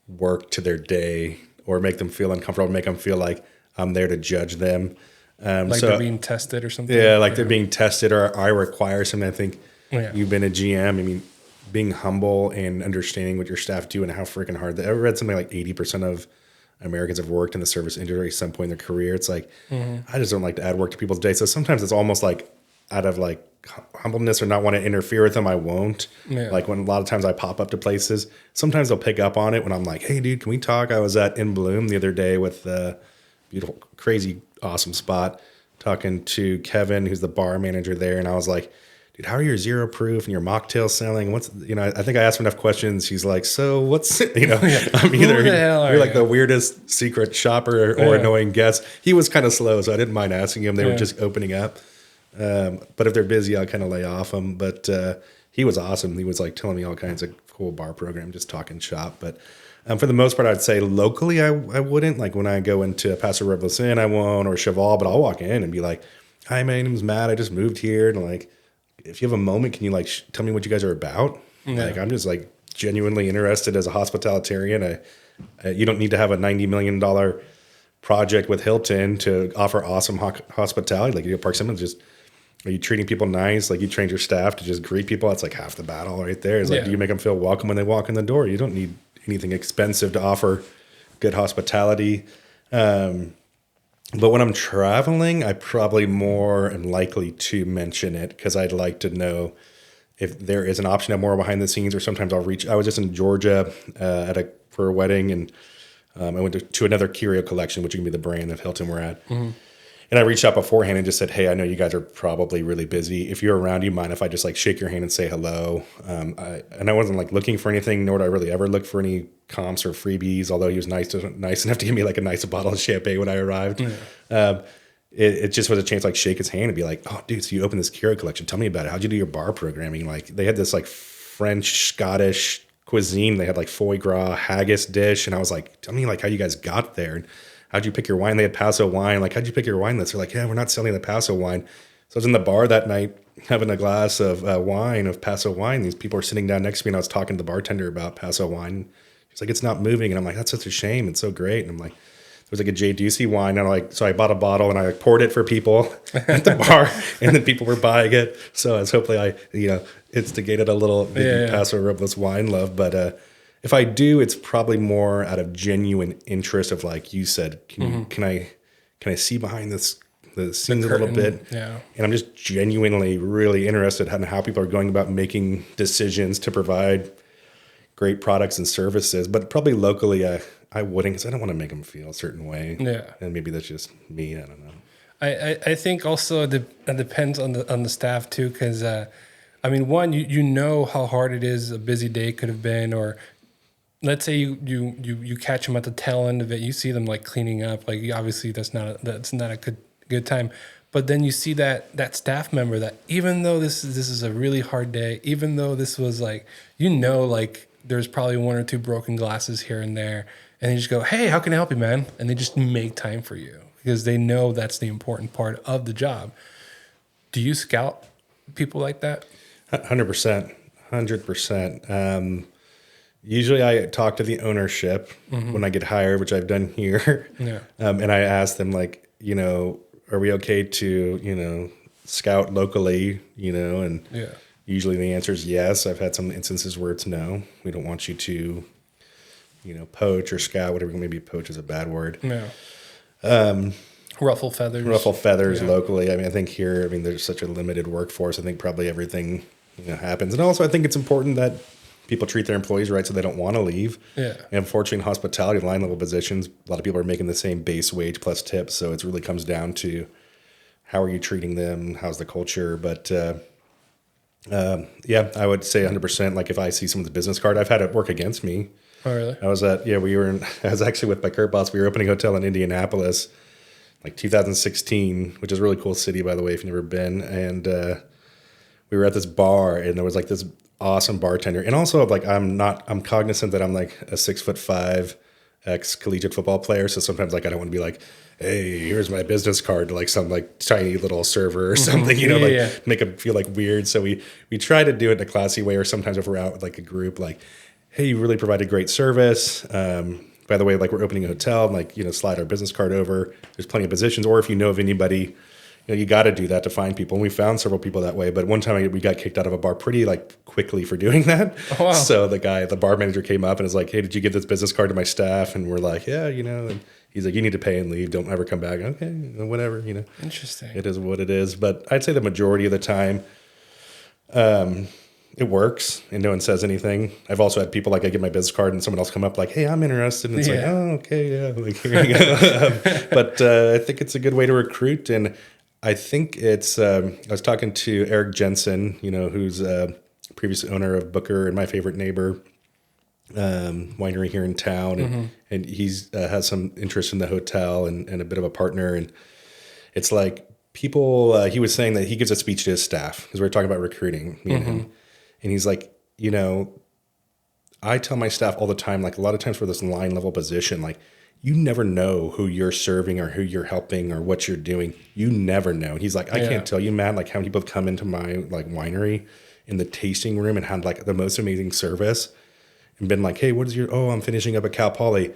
B: work to their day or make them feel uncomfortable, make them feel like I'm there to judge them.
A: Like they're being tested or something?
B: Yeah, like they're being tested, or I require something. I think you've been a GM. I mean, being humble and understanding what your staff do and how freaking hard. I read something like 80% of Americans have worked in the service industry at some point in their career. It's like, I just don't like to add work to people's day. So sometimes it's almost like out of like humbleness or not want to interfere with them, I won't. Yeah. Like when a lot of times I pop up to places, sometimes they'll pick up on it when I'm like, hey dude, can we talk? I was at In Bloom the other day with a beautiful, crazy, awesome spot talking to Kevin, who's the bar manager there. And I was like, dude, how are your zero proof and your mocktail selling? What's, I think I asked him enough questions. He's like, so what's, I'm either, you're like the weirdest secret shopper or annoying guest. He was kind of slow, so I didn't mind asking him. They were just opening up. But if they're busy, I'll kind of lay off them. But he was awesome. He was like telling me all kinds of cool bar program, just talking shop. But for the most part, I'd say locally, I wouldn't. Like when I go into Paso Robles Inn, I won't, or Cheval, but I'll walk in and be like, hi, my name's Matt. I just moved here. And like, if you have a moment, can you like tell me what you guys are about? Yeah. Like, I'm just like genuinely interested as a hospitalitarian. You don't need to have a $90 million project with Hilton to offer awesome hospitality. Like you do Park Cinemas, just, are you treating people nice? Like you trained your staff to just greet people. That's like half the battle right there. It's like, do you make them feel welcome when they walk in the door? You don't need anything expensive to offer good hospitality. But when I'm traveling, I probably more am likely to mention it because I'd like to know if there is an option of more behind the scenes, or sometimes I'll reach. I was just in Georgia for a wedding, and I went to another curio collection, which can be the brand of Hilton we're at. And I reached out beforehand and just said, hey, I know you guys are probably really busy. If you're around, do you mind if I just like shake your hand and say hello? I wasn't like looking for anything, nor did I really ever look for any comps or freebies, although he was nice enough to give me like a nice bottle of champagne when I arrived. It just was a chance to like shake his hand and be like, oh dude, so you opened this curio collection. Tell me about it. How'd you do your bar programming? Like they had this like French, Scottish cuisine. They had like foie gras, haggis dish. And I was like, tell me like how you guys got there. And how'd you pick your wine? They had Paso wine. Like, how'd you pick your wine list? They're like, yeah, we're not selling the Paso wine. So I was in the bar that night having a glass of wine, of Paso wine. These people were sitting down next to me, and I was talking to the bartender about Paso wine. She's like, it's not moving. And I'm like, that's such a shame. It's so great. And I'm like, there was like a J. Ducey wine. And I'm like, so I bought a bottle and I like poured it for people at the bar, and then people were buying it. So I was hopefully instigated a little Paso Robles wine love. But if I do, it's probably more out of genuine interest of, like you said, can I see behind the scenes a little bit? Yeah. And I'm just genuinely really interested in how people are going about making decisions to provide great products and services. But probably locally, I wouldn't, because I don't want to make them feel a certain way. Yeah. And maybe that's just me. I don't know.
A: I think also it depends on the staff too, because I mean, one, you know how hard it is, a busy day could have been, or let's say you catch them at the tail end of it. You see them like cleaning up. Like obviously that's not a good time. But then you see that staff member that even though this is a really hard day, even though this was like, like there's probably one or two broken glasses here and there, and they just go, hey, how can I help you, man? And they just make time for you because they know that's the important part of the job. Do you scout people like that?
B: 100%. 100%. Usually I talk to the ownership when I get hired, which I've done here. Yeah. And I ask them, like, are we okay to, scout locally, and usually the answer is yes. I've had some instances where it's no. We don't want you to, poach or scout, whatever. Maybe poach is a bad word. Yeah.
A: Ruffle feathers
B: locally. I mean, I think here, there's such a limited workforce. I think probably everything happens. And also, I think it's important that people treat their employees right so they don't want to leave.
A: Yeah.
B: And unfortunately, in hospitality, line level positions, a lot of people are making the same base wage plus tips. So it really comes down to how are you treating them? How's the culture? But yeah, I would say 100%. Like if I see someone's business card, I've had it work against me.
A: Oh, really?
B: I was I was actually with my current boss. We were opening a hotel in Indianapolis, like 2016, which is a really cool city, by the way, if you've never been. And we were at this bar, and there was like this awesome bartender. And also, like, I'm cognizant that I'm like a 6'5" ex-collegiate football player. So sometimes, like, I don't want to be like, hey, here's my business card to like some like tiny little server or something, make them feel like weird. So we try to do it in a classy way, or sometimes if we're out with like a group, like, hey, you really provided great service. By the way, like we're opening a hotel, and like, slide our business card over. There's plenty of positions. Or if you know of anybody, you got to do that to find people. And we found several people that way. But one time we got kicked out of a bar pretty like quickly for doing that. Oh, wow. So the bar manager came up and was like, hey, did you give this business card to my staff? And we're like, yeah, and he's like, you need to pay and leave. Don't ever come back. Okay, whatever,
A: Interesting.
B: It is what it is. But I'd say the majority of the time, it works and no one says anything. I've also had people like I get my business card and someone else come up like, hey, I'm interested. And it's like, oh, okay, yeah. Like, here you go. But I think it's a good way to recruit. And I think it's, I was talking to Eric Jensen, who's previous owner of Booker and My Favorite Neighbor winery here in town. And he's has some interest in the hotel and a bit of a partner. And it's like people, he was saying that he gives a speech to his staff because we were talking about recruiting, me and him. And he's like, I tell my staff all the time, like a lot of times for this line level position, like you never know who you're serving or who you're helping or what you're doing. You never know. He's like, I can't tell you, man, like how many people come into my like winery in the tasting room and had like the most amazing service and been like, hey, I'm finishing up at Cal Poly.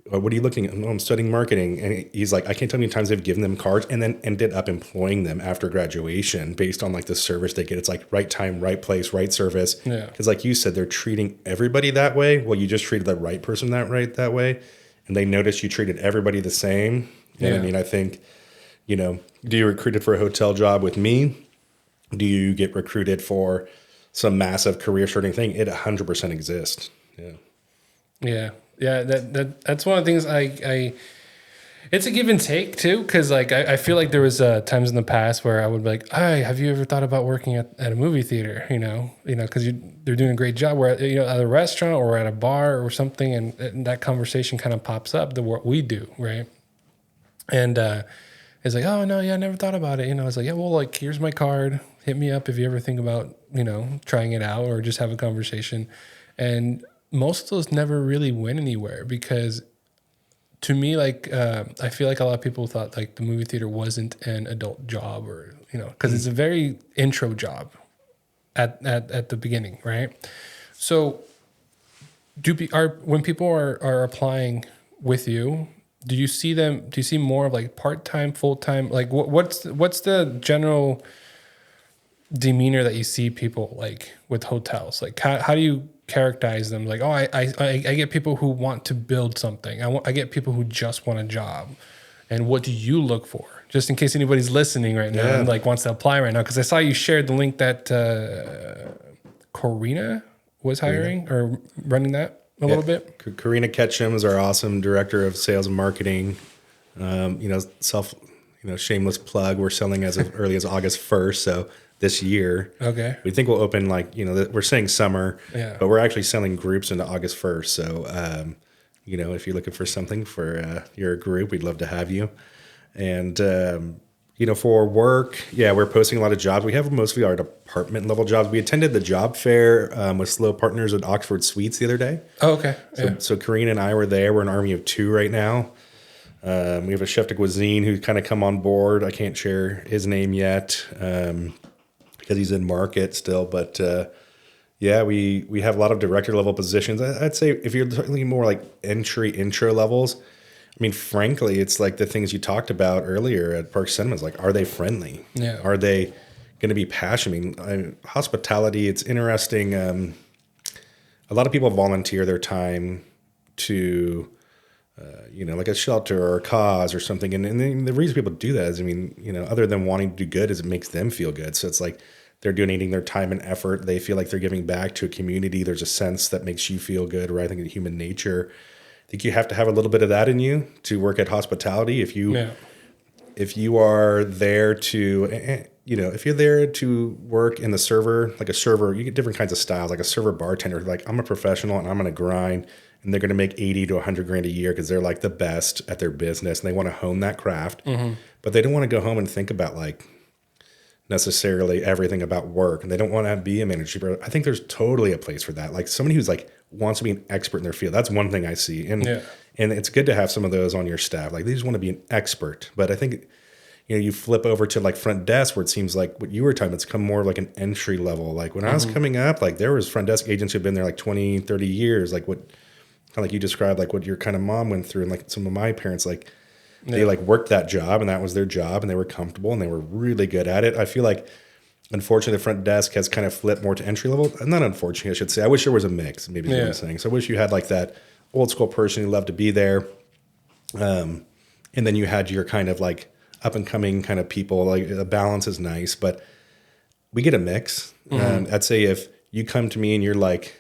B: What are you looking at? Oh, I'm studying marketing. And he's like, I can't tell you how many times they've given them cards and then ended up employing them after graduation based on like the service they get. It's like right time, right place, right service. Yeah. Because like you said, they're treating everybody that way. Well, you just treated the right person that way. And they noticed you treated everybody the same. And I mean, I think, do you recruited for a hotel job with me? Do you get recruited for some massive career starting thing? It 100% exists. Yeah.
A: Yeah. Yeah, that's one of the things I it's a give and take too, because like I feel like there was times in the past where I would be like, hey, have you ever thought about working at a movie theater? Because they're doing a great job. We're at a restaurant or at a bar or something, and that conversation kind of pops up. What we do, right? And it's like, oh no, yeah, I never thought about it. I was like, yeah, well, like here's my card. Hit me up if you ever think about trying it out or just have a conversation. And most of those never really went anywhere because to me, like, I feel like a lot of people thought like the movie theater wasn't an adult job or, because it's a very intro job at the beginning. Right. So when people are applying with you, do you see more of like part-time, full-time? Like what's the general demeanor that you see people like with hotels? Like how do you characterize them? Like, oh, I get people who want to build something. I get people who just want a job. And what do you look for? Just in case anybody's listening right now and like wants to apply right now. Because I saw you shared the link that Corina was hiring or running that a little bit.
B: Corina Ketchum is our awesome director of sales and marketing. Shameless plug. We're selling as early as August 1st. So this year. Okay. We think we'll open we're saying summer, but we're actually selling groups into August 1st. So, if you're looking for something for your group, we'd love to have you. And, for work, we're posting a lot of jobs. We have mostly our department level jobs. We attended the job fair with Slow Partners at Oxford Suites the other day. Oh, okay. So Karina and I were there. We're an army of two right now. We have a chef de cuisine who's kind of come on board. I can't share his name yet. Because he's in market still, but we have a lot of director level positions. I'd say if you're looking more like intro levels, I mean, frankly, it's like the things you talked about earlier at Park Cinemas. Like, are they friendly? Yeah. Are they going to be passionate? I mean, hospitality, it's interesting. A lot of people volunteer their time to, like a shelter or a cause or something. And the reason people do that is, other than wanting to do good is it makes them feel good. So it's like they're donating their time and effort. They feel like they're giving back to a community. There's a sense that makes you feel good, right? I think in human nature, I think you have to have a little bit of that in you to work at hospitality. If you are there to, if you're there to work in the server, like a server, you get different kinds of styles, like a server bartender, like I'm a professional and I'm going to grind, and they're going to make 80 to 100 grand a year because they're like the best at their business and they want to hone that craft, but they don't want to go home and think about like necessarily everything about work, and they don't want to be a manager. I think there's totally a place for that. Like somebody who's like wants to be an expert in their field. That's one thing I see. And it's good to have some of those on your staff. Like they just want to be an expert. But I think, you flip over to like front desk where it seems like what you were talking about, it's come more like an entry level. Like when I was coming up, like there was front desk agents who've been there like 20, 30 years, like what kind of like you described, like what your kind of mom went through. And like some of my parents, like they like worked that job and that was their job and they were comfortable and they were really good at it. I feel like, unfortunately, the front desk has kind of flipped more to entry level. Not unfortunately, I should say. I wish there was a mix, maybe is what I'm saying. So I wish you had like that old school person who loved to be there. And then you had your kind of like up and coming kind of people. Like the balance is nice, but we get a mix. I'd say if you come to me and you're like,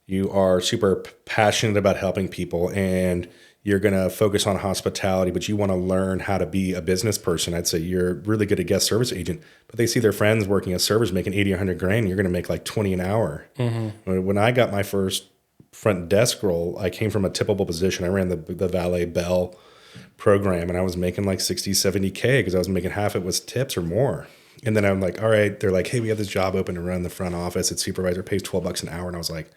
B: you are super passionate about helping people and you're going to focus on hospitality, but you want to learn how to be a business person, I'd say you're really good at guest service agent, but they see their friends working as servers making 80 or 100 grand. You're going to make like 20 an hour. When I got my first front desk role, I came from a tippable position. I ran the valet bell program and I was making like 60, 70K because I was making half it was tips or more. And then I'm like, all right, they're like, hey, we have this job open to run the front office. It's supervisor pays $12 an hour. And I was like,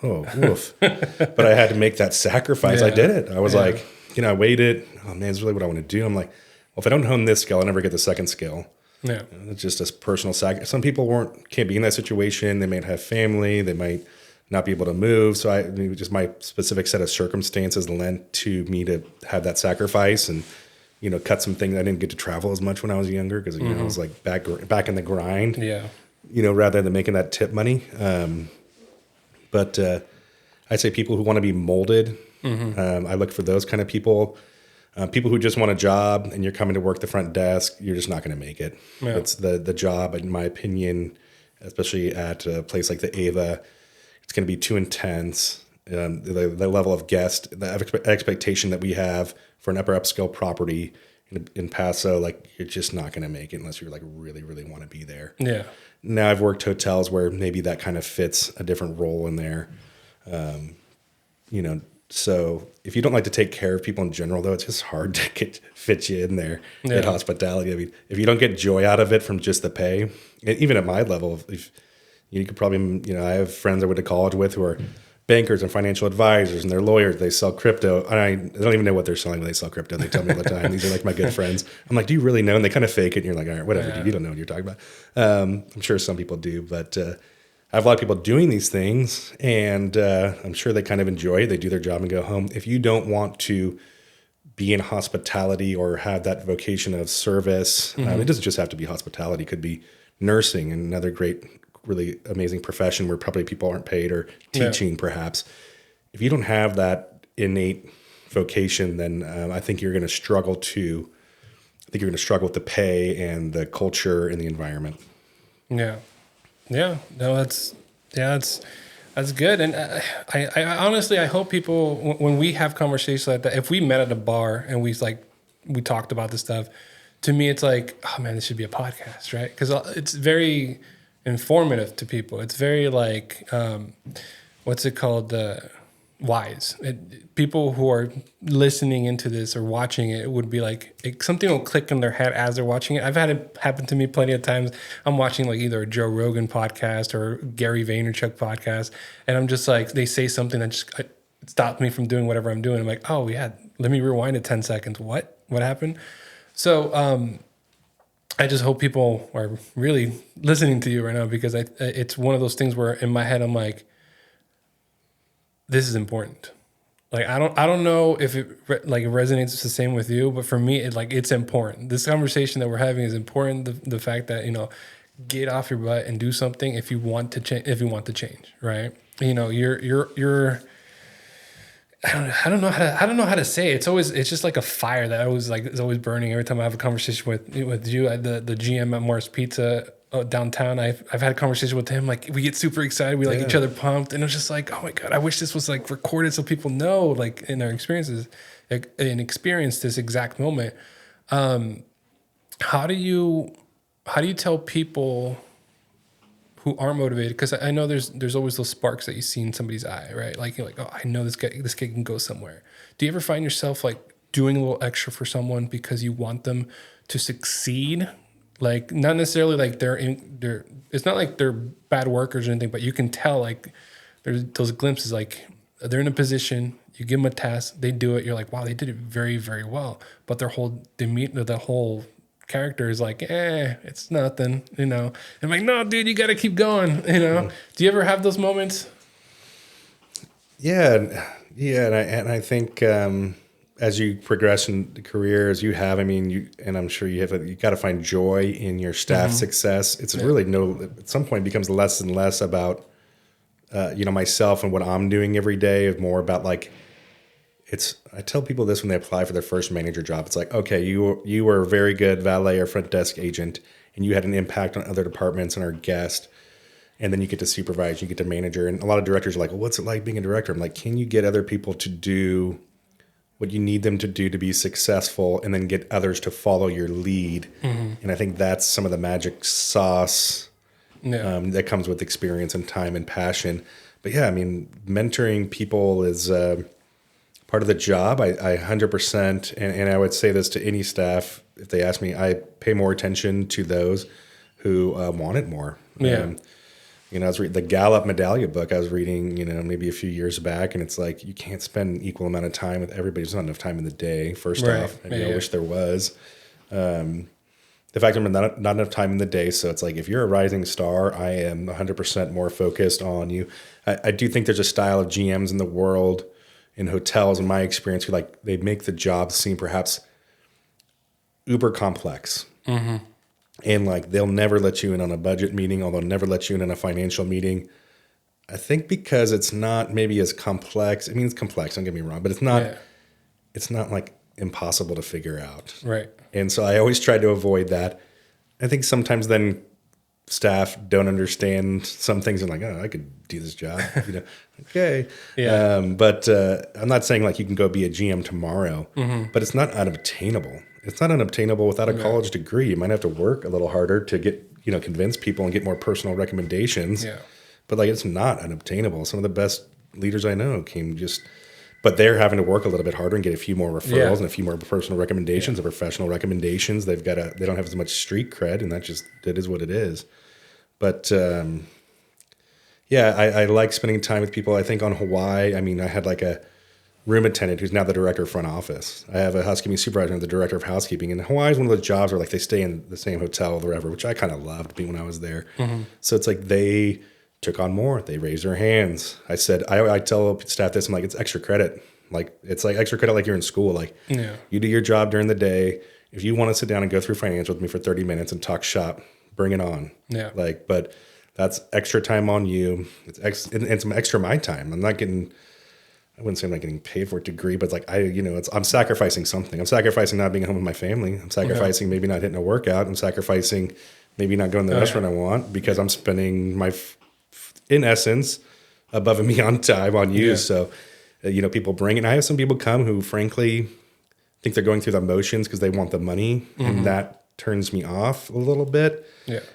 B: oh, woof. But I had to make that sacrifice. I did it. I was like, I waited. Oh man, it's really what I want to do. I'm like, well, if I don't hone this skill, I'll never get the second skill. It's just a personal sacrifice. Some people can't be in that situation. They might have family. They might not be able to move. So just my specific set of circumstances lent to me to have that sacrifice and, cut some things. I didn't get to travel as much when I was younger because, I was like back in the grind, rather than making that tip money. But I'd say people who want to be molded, I look for those kind of people. People who just want a job and you're coming to work the front desk, you're just not going to make it. It's the job, in my opinion, especially at a place like the Ava, it's going to be too intense. The level of guest, the expectation that we have for an upper upscale property in Paso, like you're just not going to make it unless you're like really, really want to be there. Now I've worked hotels where maybe that kind of fits a different role in there. So if you don't like to take care of people in general, though, it's just hard to fit you in there at hospitality. I mean, if you don't get joy out of it from just the pay, even at my level, if you could probably, I have friends I went to college with who are bankers and financial advisors and they're lawyers. They sell crypto. I don't even know what they're selling when they sell crypto. They tell me all the time. These are like my good friends. I'm like, do you really know? And they kind of fake it. And you're like, all right, whatever. Dude, you don't know what you're talking about. I'm sure some people do, but I have a lot of people doing these things and I'm sure they kind of enjoy it. They do their job and go home. If you don't want to be in hospitality or have that vocation of service, it doesn't just have to be hospitality. It could be nursing and another great, really amazing profession where probably people aren't paid, or teaching perhaps. If you don't have that innate vocation, then I think you're going to struggle with the pay and the culture and the environment.
A: No, that's good. And I honestly, I hope people, when we have conversations like that, if we met at a bar and we talked about this stuff, to me, it's like, oh man, this should be a podcast, right? Because it's very informative to people. It's very like, what's it called? Wise. People who are listening into this or watching it would be like, something will click in their head as they're watching it. I've had it happen to me plenty of times. I'm watching like either a Joe Rogan podcast or Gary Vaynerchuk podcast, and I'm just like, they say something that just stopped me from doing whatever I'm doing. I'm like, oh yeah, let me rewind it 10 seconds. What happened? So, I just hope people are really listening to you right now, because it's one of those things where in my head I'm like, this is important. Like I don't know if it resonates the same with you, but for me it's important. This conversation that we're having is important. The fact that get off your butt and do something if you want to change. If you want to change, right? You're. I don't know how to say it. It's just like a fire that is always burning every time I have a conversation with you. The GM at Morris Pizza, downtown. I've had a conversation with him. Like we get super excited. We like each other pumped. And it was just like, oh my God, I wish this was like recorded so people know like in our experiences and experience this exact moment. How do you tell people who are motivated? Because I know there's always those sparks that you see in somebody's eye, right? Like you're like, oh, I know this kid can go somewhere. Do you ever find yourself like doing a little extra for someone because you want them to succeed? Like not necessarily like it's not like they're bad workers or anything, but you can tell like there's those glimpses, like they're in a position, you give them a task, they do it. You're like, wow, they did it very, very well. But their whole demeanor, the whole character is like, it's nothing, you know. And I'm like, no, dude, you got to keep going, you know. Do you ever have those moments?
B: Yeah. And I think as you progress in the career, as you have, I mean, and I'm sure you got to find joy in your staff success. It's really at some point it becomes less and less about, myself and what I'm doing every day, is more about like, I tell people this when they apply for their first manager job. It's like, okay, you were a very good valet or front desk agent and you had an impact on other departments and our guest. And then you get to supervise, you get to manager. And a lot of directors are like, well, what's it like being a director? I'm like, can you get other people to do what you need them to do to be successful and then get others to follow your lead? And I think that's some of the magic sauce that comes with experience and time and passion. But yeah, I mean, mentoring people is part of the job. I 100%, and I would say this to any staff, if they ask me, I pay more attention to those who want it more. I was reading the Gallup Medallia book I was reading, maybe a few years back, and it's like you can't spend an equal amount of time with everybody. There's not enough time in the day, first off. I wish there was. The fact that there's not enough time in the day, so it's like if you're a rising star, I am 100% more focused on you. I do think there's a style of GMs in the world, in hotels, in my experience, who like they make the job seem perhaps uber complex. And like they'll never let you in on a budget meeting, or they'll never let you in on a financial meeting. I think because it's not maybe as complex. I mean, it's complex, don't get me wrong, but it's not like impossible to figure out.
A: Right.
B: And so I always try to avoid that. I think sometimes then staff don't understand some things and like, oh, I could do this job, okay. But I'm not saying like you can go be a GM tomorrow, but it's not unobtainable. It's not unobtainable without a college degree. You might have to work a little harder to get, convince people and get more personal recommendations. But like, it's not unobtainable. Some of the best leaders I know but they're having to work a little bit harder and get a few more referrals and a few more personal recommendations and professional recommendations. They don't have as much street cred, and that is what it is. But I like spending time with people. I think on Hawaii, I mean, I had like a room attendant who's now the director of front office. I have a housekeeping supervisor and the director of housekeeping. And Hawaii is one of those jobs where like they stay in the same hotel or whatever, which I kind of loved being when I was there. So it's like they took on more. They raised their hands. I said, I tell staff this, I'm like, it's extra credit. Like, it's like extra credit like you're in school. Like, you do your job during the day. If you want to sit down and go through finance with me for 30 minutes and talk shop, bring it on. Like, but that's extra time on you. It's and some extra my time. I wouldn't say I'm not getting paid for a degree, but it's like, I'm sacrificing something. I'm sacrificing not being home with my family. I'm sacrificing maybe not hitting a workout. I'm sacrificing maybe not going to the restaurant I want because I'm spending in essence, above and beyond time on you. So, people bring it. And I have some people come who frankly think they're going through the motions because they want the money. And that turns me off a little bit.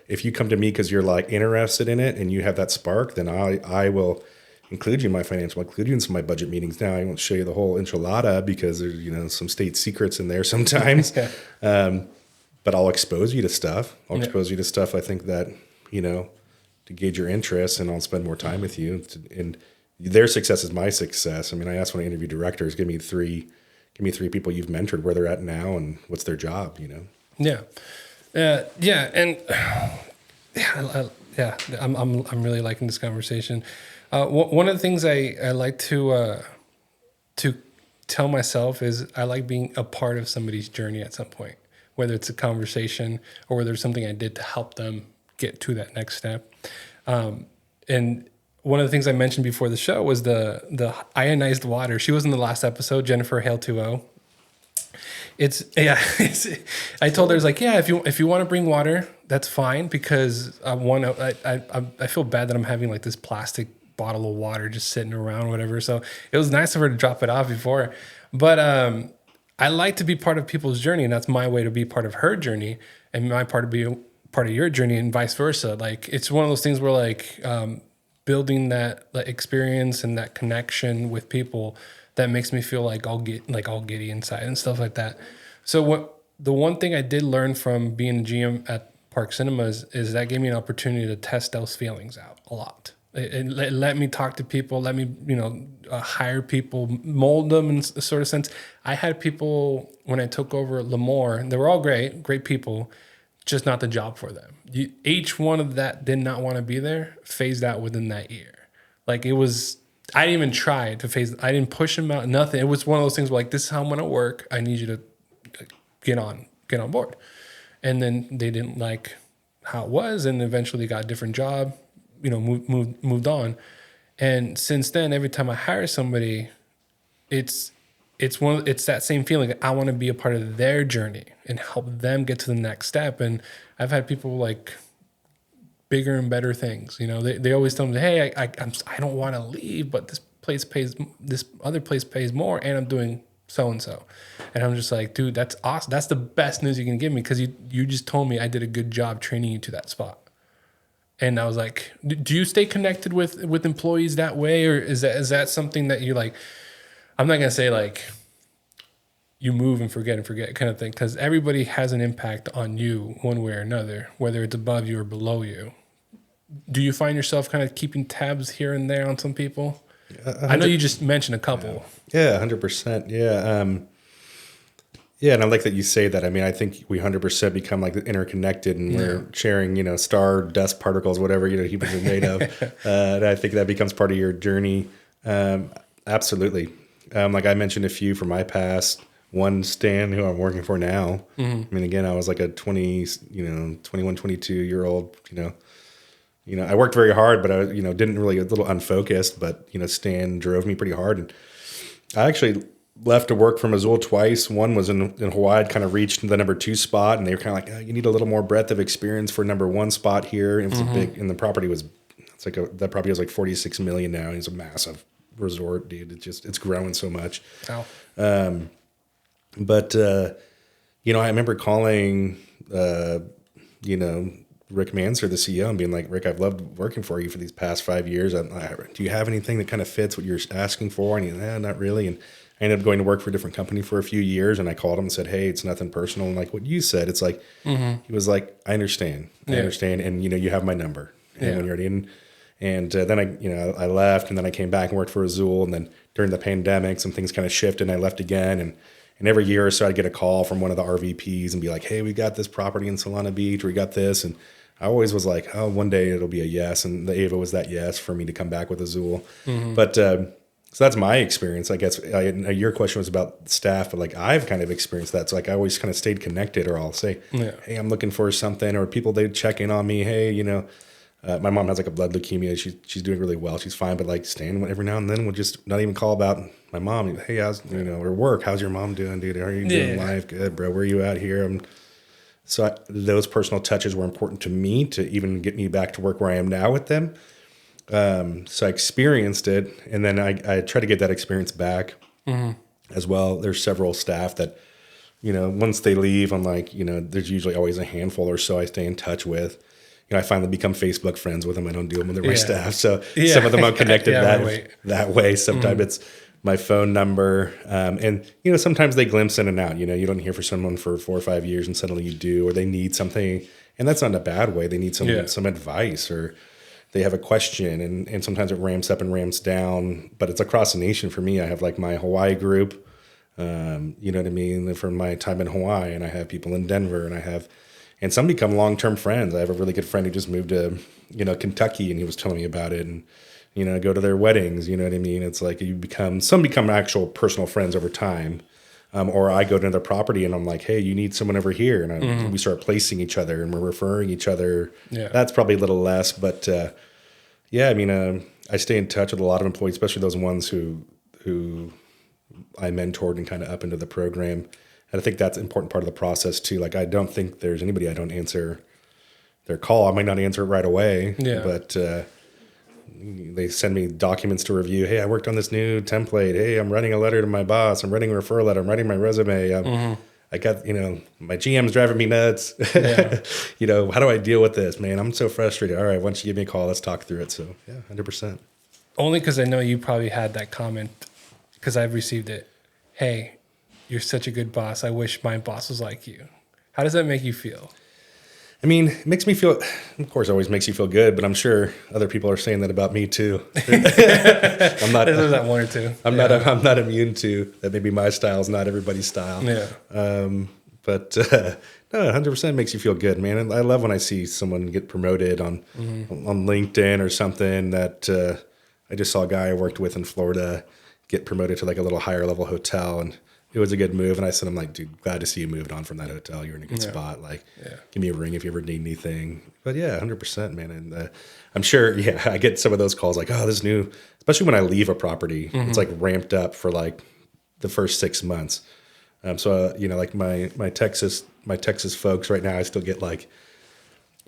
B: If you come to me because you're like interested in it and you have that spark, then I will include you in my financial, include you in some of my budget meetings. Now I won't show you the whole enchilada because there's, some state secrets in there sometimes. But I'll expose you to stuff. Expose you to stuff I think that, to gauge your interests, and I'll spend more time with you. And their success is my success. I mean, I asked when I interview directors, give me three people you've mentored, where they're at now and what's their job,
A: And I'm really liking this conversation. One of the things I like to tell myself is I like being a part of somebody's journey at some point, whether it's a conversation or whether it's something I did to help them get to that next step. And one of the things I mentioned before the show was the ionized water. She was in the last episode, Jennifer Hale 2.0. I told her, I was like, yeah, if you want to bring water, that's fine, because I feel bad that I'm having like this plastic bottle of water just sitting around, whatever. So it was nice of her to drop it off before. But I like to be part of people's journey, and that's my way to be part of her journey, and my part to be part of your journey, and vice versa. Like, it's one of those things where like building that like, experience and that connection with people that makes me feel like all giddy inside and stuff like that. So the one thing I did learn from being a GM at Park Cinemas is that gave me an opportunity to test those feelings out a lot. It let me talk to people, let me, hire people, mold them in a sort of sense. I had people when I took over Lemoore, they were all great people, just not the job for them. Each one of that did not want to be there, phased out within that year. Like, it was, I didn't even try to phase, I didn't push them out, nothing. It was one of those things where like, this is how I'm going to work. I need you to get on board. And then they didn't like how it was, and eventually got a different job, moved on. And since then, every time I hire somebody, it's that same feeling. I want to be a part of their journey and help them get to the next step. And I've had people like bigger and better things. They always tell me, hey, I don't want to leave, but this other place pays more, and I'm doing so and so. And I'm just like, dude, that's awesome. That's the best news you can give me, because you just told me I did a good job training you to that spot. And I was like, do you stay connected with employees that way, or is that something that you like? I'm not gonna say like you move and forget kind of thing, because everybody has an impact on you one way or another, whether it's above you or below you. Do you find yourself kind of keeping tabs here and there on some people? I know you just mentioned a couple.
B: Yeah, 100%. Yeah. Yeah, and I like that you say that. I mean, I think we 100% become like interconnected, and we're sharing, star dust particles, whatever humans are made of. And I think that becomes part of your journey. Absolutely. Like I mentioned a few from my past. One, Stan, who I'm working for now. Mm-hmm. I mean, again, I was like a 21, 22-year-old. I worked very hard, but I, didn't really, a little unfocused. But Stan drove me pretty hard, and I actually left to work from Azul twice. One was in Hawaii. I'd kind of reached the number 2 spot, and they were kind of like, oh, you need a little more breadth of experience for number 1 spot here. And it was a big, and the property was, that property was like 46 million now. It's a massive resort, dude. It's growing so much.
A: Wow.
B: But I remember calling, Rick Manser, the CEO, and being like, Rick, I've loved working for you for these past 5 years. Do you have anything that kind of fits what you're asking for? And he's not really. And I ended up going to work for a different company for a few years, and I called him and said, hey, it's nothing personal. And like what you said, it's like, he was like, I understand. And, you have my number. And when you're ready. And then I left, and then I came back and worked for Azul. And then during the pandemic, some things kind of shifted, and I left again. And every year or so, I'd get a call from one of the RVPs and be like, hey, we got this property in Solana Beach, or we got this. And I always was like, oh, one day it'll be a yes. And the Ava was that yes for me to come back with Azul. But so that's my experience, I guess. Your question was about staff, but like I've kind of experienced that. So like I always kind of stayed connected, or I'll say, hey, I'm looking for something, or people, they check in on me. Hey, my mom has like a blood leukemia. She's doing really well. She's fine. But like Stan, every now and then we'll just not even call about my mom. Hey, how's, or work. How's your mom doing, dude? How are you doing life? Good, bro. Where are you at here? So those personal touches were important to me to even get me back to work where I am now with them. So I experienced it, and then I try to get that experience back as well. There's several staff that, once they leave, I'm like, there's usually always a handful or so I stay in touch with. I finally become Facebook friends with them. I don't deal with my staff. So some of them I'm connected that way. Sometimes it's my phone number. And, sometimes they glimpse in and out. You don't hear from someone for 4 or 5 years, and suddenly you do, or they need something. And that's not in a bad way. They need some advice, or they have a question, and sometimes it ramps up and ramps down, but it's across the nation for me. I have like my Hawaii group, you know what I mean, from my time in Hawaii, and I have people in Denver, and some become long-term friends. I have a really good friend who just moved to, Kentucky, and he was telling me about it, and, go to their weddings, you know what I mean? It's like some become actual personal friends over time. Or I go to another property and I'm like, hey, you need someone over here. And we start placing each other, and we're referring each other. Yeah. That's probably a little less. But I stay in touch with a lot of employees, especially those ones who I mentored and kind of up into the program. And I think that's an important part of the process too. Like, I don't think there's anybody I don't answer their call. I might not answer it right away, but they send me documents to review. Hey, I worked on this new template. Hey, I'm writing a letter to my boss. I'm writing a referral letter. I'm writing my resume. I got, my GM's driving me nuts.
A: Yeah.
B: How do I deal with this, man? I'm so frustrated. All right, why don't you give me a call? Let's talk through it. So, yeah, 100%.
A: Only because I know you probably had that comment, because I've received it. Hey, you're such a good boss. I wish my boss was like you. How does that make you feel?
B: I mean, it makes me feel, of course, it always makes you feel good, but I'm sure other people are saying that about me too. I'm not,
A: There's that one or two.
B: I'm not immune to that. Maybe my style is not everybody's style.
A: Yeah.
B: But no, 100% makes you feel good, man. And I love when I see someone get promoted on LinkedIn or something. That I just saw a guy I worked with in Florida get promoted to like a little higher level hotel, and it was a good move. And I said, I'm like, dude, glad to see you moved on from that hotel. You're in a good spot. Like, give me a ring if you ever need anything. But yeah, 100%, man. And I'm sure, I get some of those calls like, oh, this new, especially when I leave a property, it's like ramped up for like the first 6 months. So like my Texas folks right now, I still get like,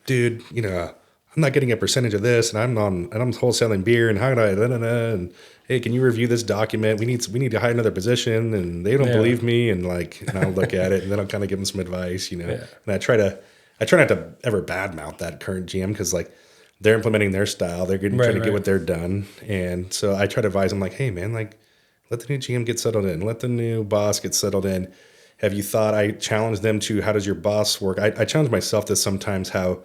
B: dude, I'm not getting a percentage of this, and I'm wholesaling beer, and how do I, and hey, can you review this document? We need to hire another position, and they don't believe me, and I'll look at it, and then I'll kind of give them some advice, and I try not to ever badmouth that current GM, because like they're implementing their style, they're trying to get what they're done, and so I try to advise them like, hey man, like let the new GM get settled in, let the new boss get settled in. Have you thought? I challenge them to, how does your boss work? I challenge myself to sometimes how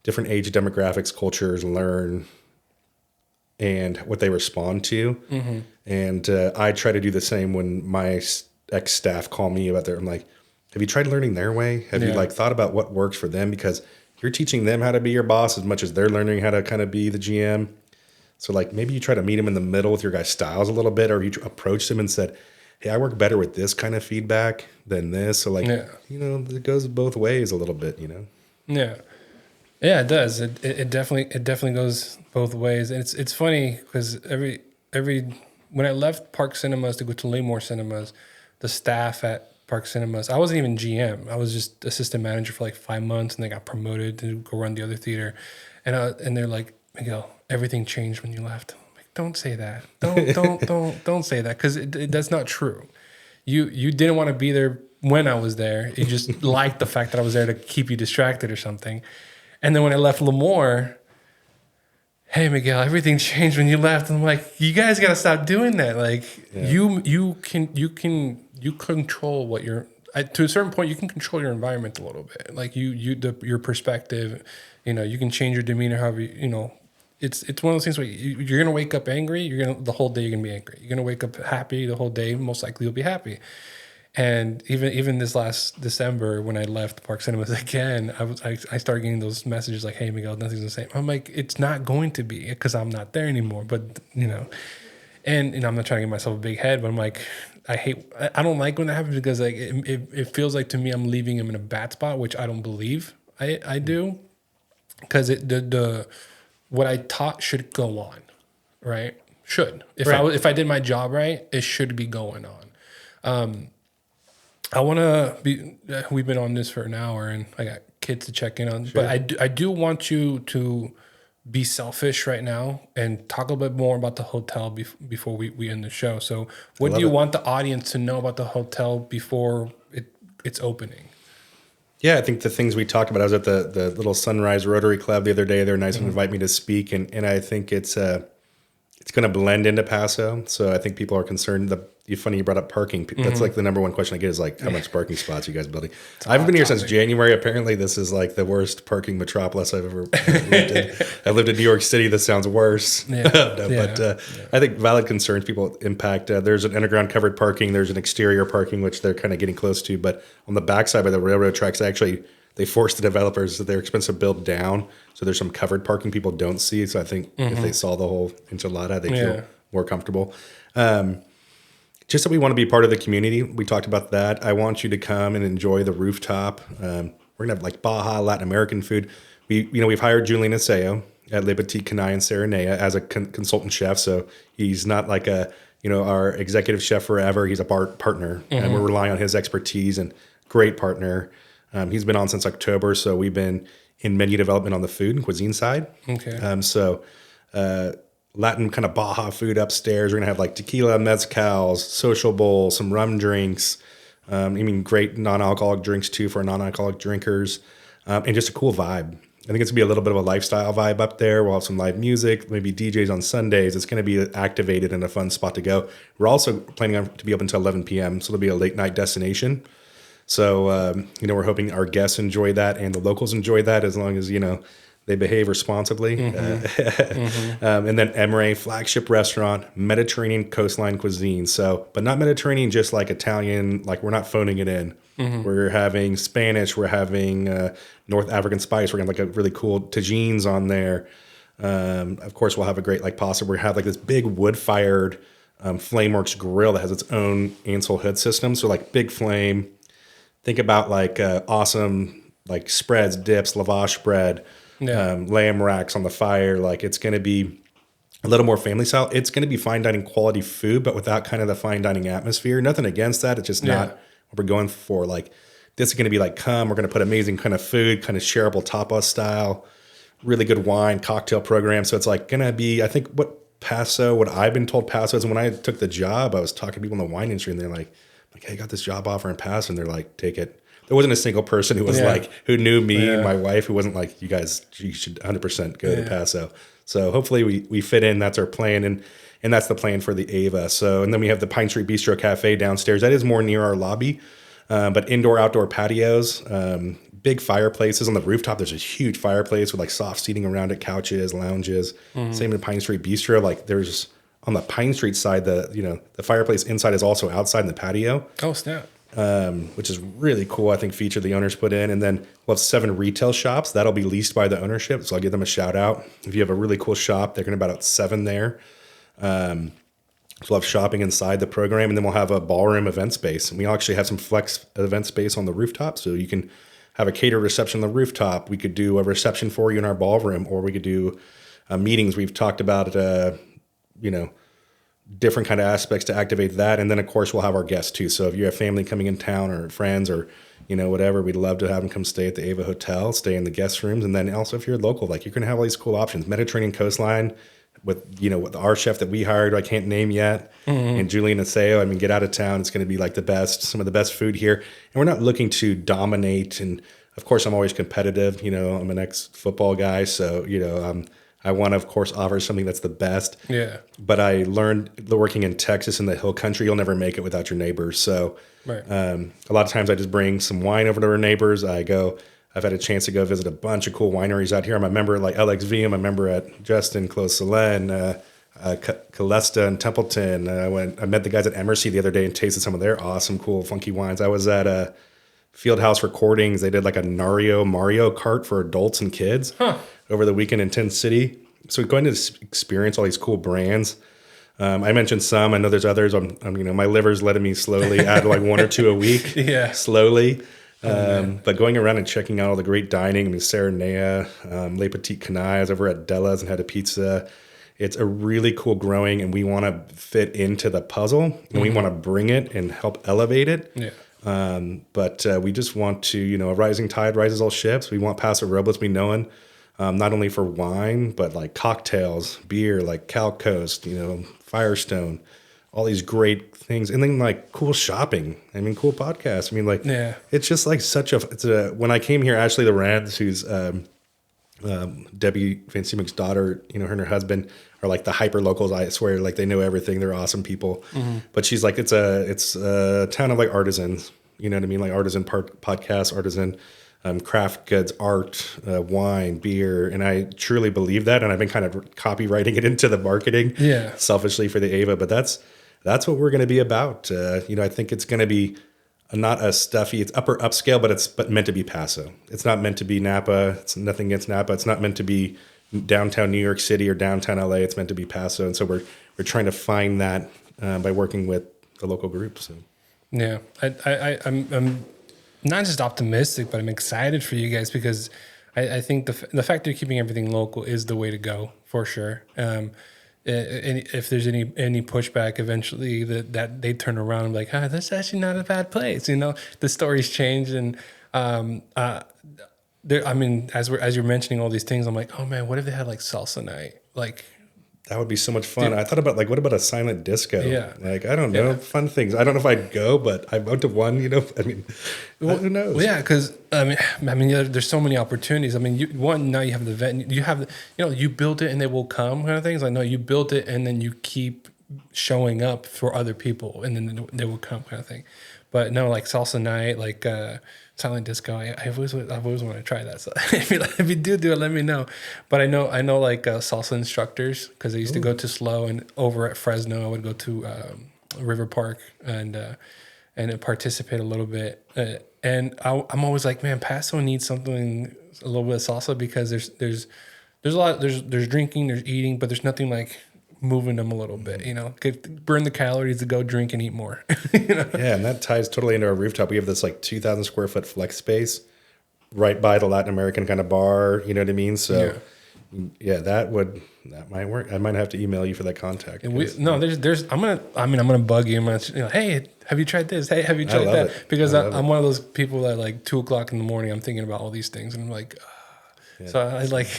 B: different age demographics, cultures learn and what they respond to. And I try to do the same when my ex-staff call me about I'm like, have you tried learning their way? Have you thought about what works for them? Because you're teaching them how to be your boss as much as they're learning how to kind of be the GM. So like maybe you try to meet them in the middle with your guys' styles a little bit, or you approach them and said, hey, I work better with this kind of feedback than this. So like, it goes both ways a little bit,
A: Yeah. Yeah, it does. It definitely goes both ways. And it's funny because every when I left Park Cinemas to go to Lemoore Cinemas, the staff at Park Cinemas, I wasn't even GM. I was just assistant manager for like 5 months, and they got promoted to go run the other theater. And they're like, Miguel, everything changed when you left. I'm like, don't say that. Don't say that, because that's not true. You didn't want to be there when I was there. You just liked the fact that I was there to keep you distracted or something. And then when I left Lemoore, hey Miguel, everything changed when you left. And I'm like, you guys got to stop doing that. Like you control what you're, to a certain point, you can control your environment a little bit. Like your perspective, you can change your demeanor. However, it's one of those things where you're going to wake up angry. The whole day you're going to be angry. You're going to wake up happy the whole day. Most likely you'll be happy. And even this last December, when I left Park Cinemas again, I started getting those messages like, hey, Miguel, nothing's the same. I'm like, it's not going to be, because I'm not there anymore. But, and I'm not trying to get myself a big head, but I'm like, I don't like when that happens, because like it feels like to me I'm leaving him in a bad spot, which I don't believe I do. Because what I taught should go on, right? Should. If I did my job right, it should be going on. I want to be, we've been on this for an hour and I got kids to check in on, but I do want you to be selfish right now and talk a little bit more about the hotel before we end the show. So what do you want the audience to know about the hotel before it's opening?
B: Yeah, I think the things we talked about, I was at the little Sunrise Rotary Club the other day. They're nice and invite me to speak. And I think it's going to blend into Paso. So I think people are concerned. It's funny you brought up parking. That's like the number one question I get is like, how much parking spots are you guys building? I haven't been here since January. Apparently this is like the worst parking metropolis I've ever lived in. I lived in New York City. This sounds worse. But I think valid concerns people impact. There's an underground covered parking. There's an exterior parking, which they're kind of getting close to. But on the backside by the railroad tracks, they forced the developers that they're expensive to build down. So there's some covered parking people don't see. So I think if they saw the whole enchilada, they feel more comfortable. Just that we want to be part of the community. We talked about that. I want you to come and enjoy the rooftop. We're going to have like Baja Latin American food. We've hired Julian Aseo at Le Petit Canaille in Serenea as a consultant chef. So he's not like a, our executive chef forever. He's a partner, and we're relying on his expertise and great partner. He's been on since October, so we've been in menu development on the food and cuisine side.
A: Okay.
B: So Latin kind of Baja food upstairs. We're gonna have like tequila, mezcals, social bowl, some rum drinks. Great non-alcoholic drinks too for non-alcoholic drinkers, and just a cool vibe. I think it's gonna be a little bit of a lifestyle vibe up there. We'll have some live music, maybe DJs on Sundays. It's gonna be activated and a fun spot to go. We're also planning on to be open until 11 p.m., so it'll be a late night destination. So, we're hoping our guests enjoy that and the locals enjoy that as long as, they behave responsibly. And then Emery, flagship restaurant, Mediterranean coastline cuisine. So, but not Mediterranean, just like Italian, like we're not phoning it in. We're having Spanish, we're having North African spice. We're going to have like a really cool tagines on there. Of course, we'll have a great like pasta. We have like this big wood-fired Flameworks grill that has its own Ansel hood system. So like big flame. Think about like awesome like spreads, dips, lavash bread. Lamb racks on the fire. Like it's going to be a little more family style. It's going to be fine dining quality food, but without kind of the fine dining atmosphere. Nothing against that. It's just not what we're going for. Like this is going to be like, we're going to put amazing kind of food, kind of shareable tapas style, really good wine, cocktail program. So it's like going to be, I think what I've been told Paso is, when I took the job, I was talking to people in the wine industry and they're like, hey, I got this job offer in Paso, and they're like, take it. There wasn't a single person who was like, who knew me and my wife, who wasn't like, you should 100% go to Paso. So hopefully we fit in. That's our plan. And that's the plan for the Ava. So, and then we have the Pine Street Bistro Cafe downstairs. That is more near our lobby, but indoor, outdoor patios, big fireplaces on the rooftop. There's a huge fireplace with like soft seating around it, couches, lounges. Same in Pine Street Bistro. Like there's on the Pine Street side, the fireplace inside is also outside in the patio.
A: Oh, snap.
B: Which is really cool. I think feature the owners put in, and then we'll have 7 retail shops that'll be leased by the ownership. So I'll give them a shout out. If you have a really cool shop, they're going to about 7 there. So we'll have shopping inside the program, and then we'll have a ballroom event space. And we actually have some flex event space on the rooftop, so you can have a catered reception on the rooftop. We could do a reception for you in our ballroom, or we could do meetings. We've talked about different kind of aspects to activate that. And then of course we'll have our guests too. So if you have family coming in town or friends or, whatever, we'd love to have them come stay at the Ava Hotel, stay in the guest rooms. And then also if you're local, like you're going to have all these cool options, Mediterranean coastline with, with our chef that we hired, I can't name yet. And Julian Aseo, get out of town. It's going to be like some of the best food here. And we're not looking to dominate. And of course I'm always competitive. I'm an ex-football guy. So, I want to, of course, offer something that's the best. Yeah. But I learned working in Texas in the hill country, you'll never make it without your neighbors. So a lot of times I just bring some wine over to our neighbors. I've had a chance to go visit a bunch of cool wineries out here. I'm a member at like LXV. I'm a member at Justin, Clos Salin, Calesta and Templeton. I met the guys at Emersy the other day and tasted some of their awesome, cool, funky wines. I was at Fieldhouse Recordings. They did like a Mario Kart for adults and kids over the weekend in Tent City. So going to experience all these cool brands. I mentioned some. I know there's others. My liver's letting me slowly add like 1 or 2 a week. Slowly. But going around and checking out all the great dining. Serenea, Le Petit Canaille, over at Della's and had a pizza. It's a really cool growing, and we want to fit into the puzzle, and we want to bring it and help elevate it. But we just want to, a rising tide rises all ships. We want Paso Robles to be known not only for wine, but like cocktails, beer, like Cal Coast, Firestone, all these great things. And then like cool shopping. Cool podcasts. It's just like when I came here, Ashley Lorenz, who's Debbie Van Siemek's daughter, her and her husband are like the hyper locals. I swear, like they know everything. They're awesome people. But she's like, it's a town of like artisans, like artisan podcasts, artisan craft goods, art, wine, beer. And I truly believe that. And I've been kind of copywriting it into the marketing selfishly for the Ava, but that's what we're going to be about. I think it's going to be not a stuffy, it's upper upscale, but it's meant to be Paso. It's not meant to be Napa. It's nothing against Napa. It's not meant to be downtown New York City or downtown LA. It's meant to be Paso. And so we're trying to find that by working with the local groups. So.
A: Yeah, I'm not just optimistic, but I'm excited for you guys because I think the fact that you're keeping everything local is the way to go for sure. if there's any pushback, eventually that they turn around and be like, that's actually not a bad place. The stories change, and I mean, as you're mentioning all these things, I'm like, oh man, what if they had like salsa night? Like,
B: that would be so much fun. I thought about like, what about a silent disco?
A: Yeah.
B: Like, I don't know, fun things. I don't know if I'd go, but I went to one. I mean, who knows?
A: Well, yeah, because I mean, there's so many opportunities. I mean, now you have the event. You have you built it and they will come kind of things. Like, no, you built it and then you keep showing up for other people and then they will come kind of thing. But no, like salsa night, like silent disco. I've always wanted to try that. So if you do it, let me know. But I know like salsa instructors, because I used to go to Slow, and over at Fresno I would go to River Park and participate a little bit. And I'm always like, man, Paso needs something, a little bit of salsa, because there's a lot, there's drinking, there's eating, but there's nothing like moving them a little bit, burn the calories to go drink and eat more.
B: Yeah, and that ties totally into our rooftop. We have this like 2,000 square foot flex space right by the Latin American kind of bar. You know what I mean? So yeah, that might work. I might have to email you for that contact.
A: And I'm gonna bug you. I'm gonna, hey, have you tried this? Hey, have you tried that? Because I'm one of those people that like 2:00 in the morning, I'm thinking about all these things, and I'm like, so I like,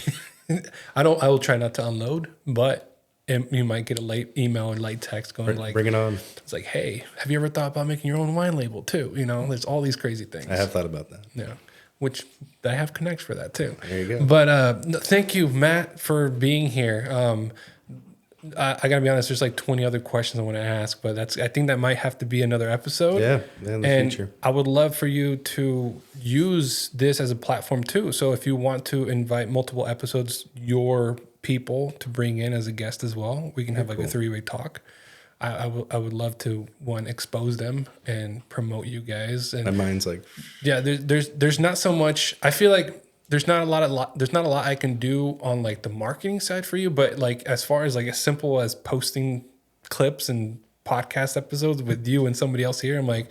A: I will try not to unload, but you might get a late email or late text going like,
B: bring it on.
A: It's like, hey, have you ever thought about making your own wine label too? There's all these crazy things.
B: I have thought about that.
A: Yeah. Which I have connects for that too.
B: There you go.
A: But thank you, Matt, for being here. I gotta be honest, there's like 20 other questions I want to ask, but I think that might have to be another episode.
B: Yeah, in the future.
A: I would love for you to use this as a platform too. So if you want to invite multiple episodes, your people to bring in as a guest as well, we can have like a 3-way talk. I would love to expose them and promote you guys. And
B: my mind's like,
A: yeah, there's not so much. I feel like there's not a lot I can do on like the marketing side for you, but like as far as like as simple as posting clips and podcast episodes with you and somebody else here, I'm like,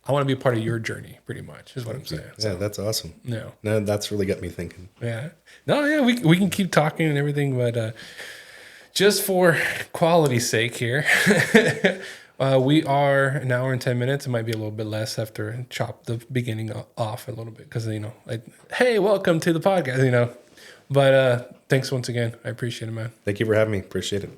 A: I want to be a part of your journey, pretty much, is what I'm saying.
B: Yeah,
A: so,
B: that's awesome.
A: No,
B: that's really got me thinking.
A: Yeah, no, yeah, we can keep talking and everything, but just for quality's sake here. We are an hour and 10 minutes. It might be a little bit less after chop the beginning off a little bit because, like, hey, welcome to the podcast, But thanks once again. I appreciate it, man.
B: Thank you for having me. Appreciate it.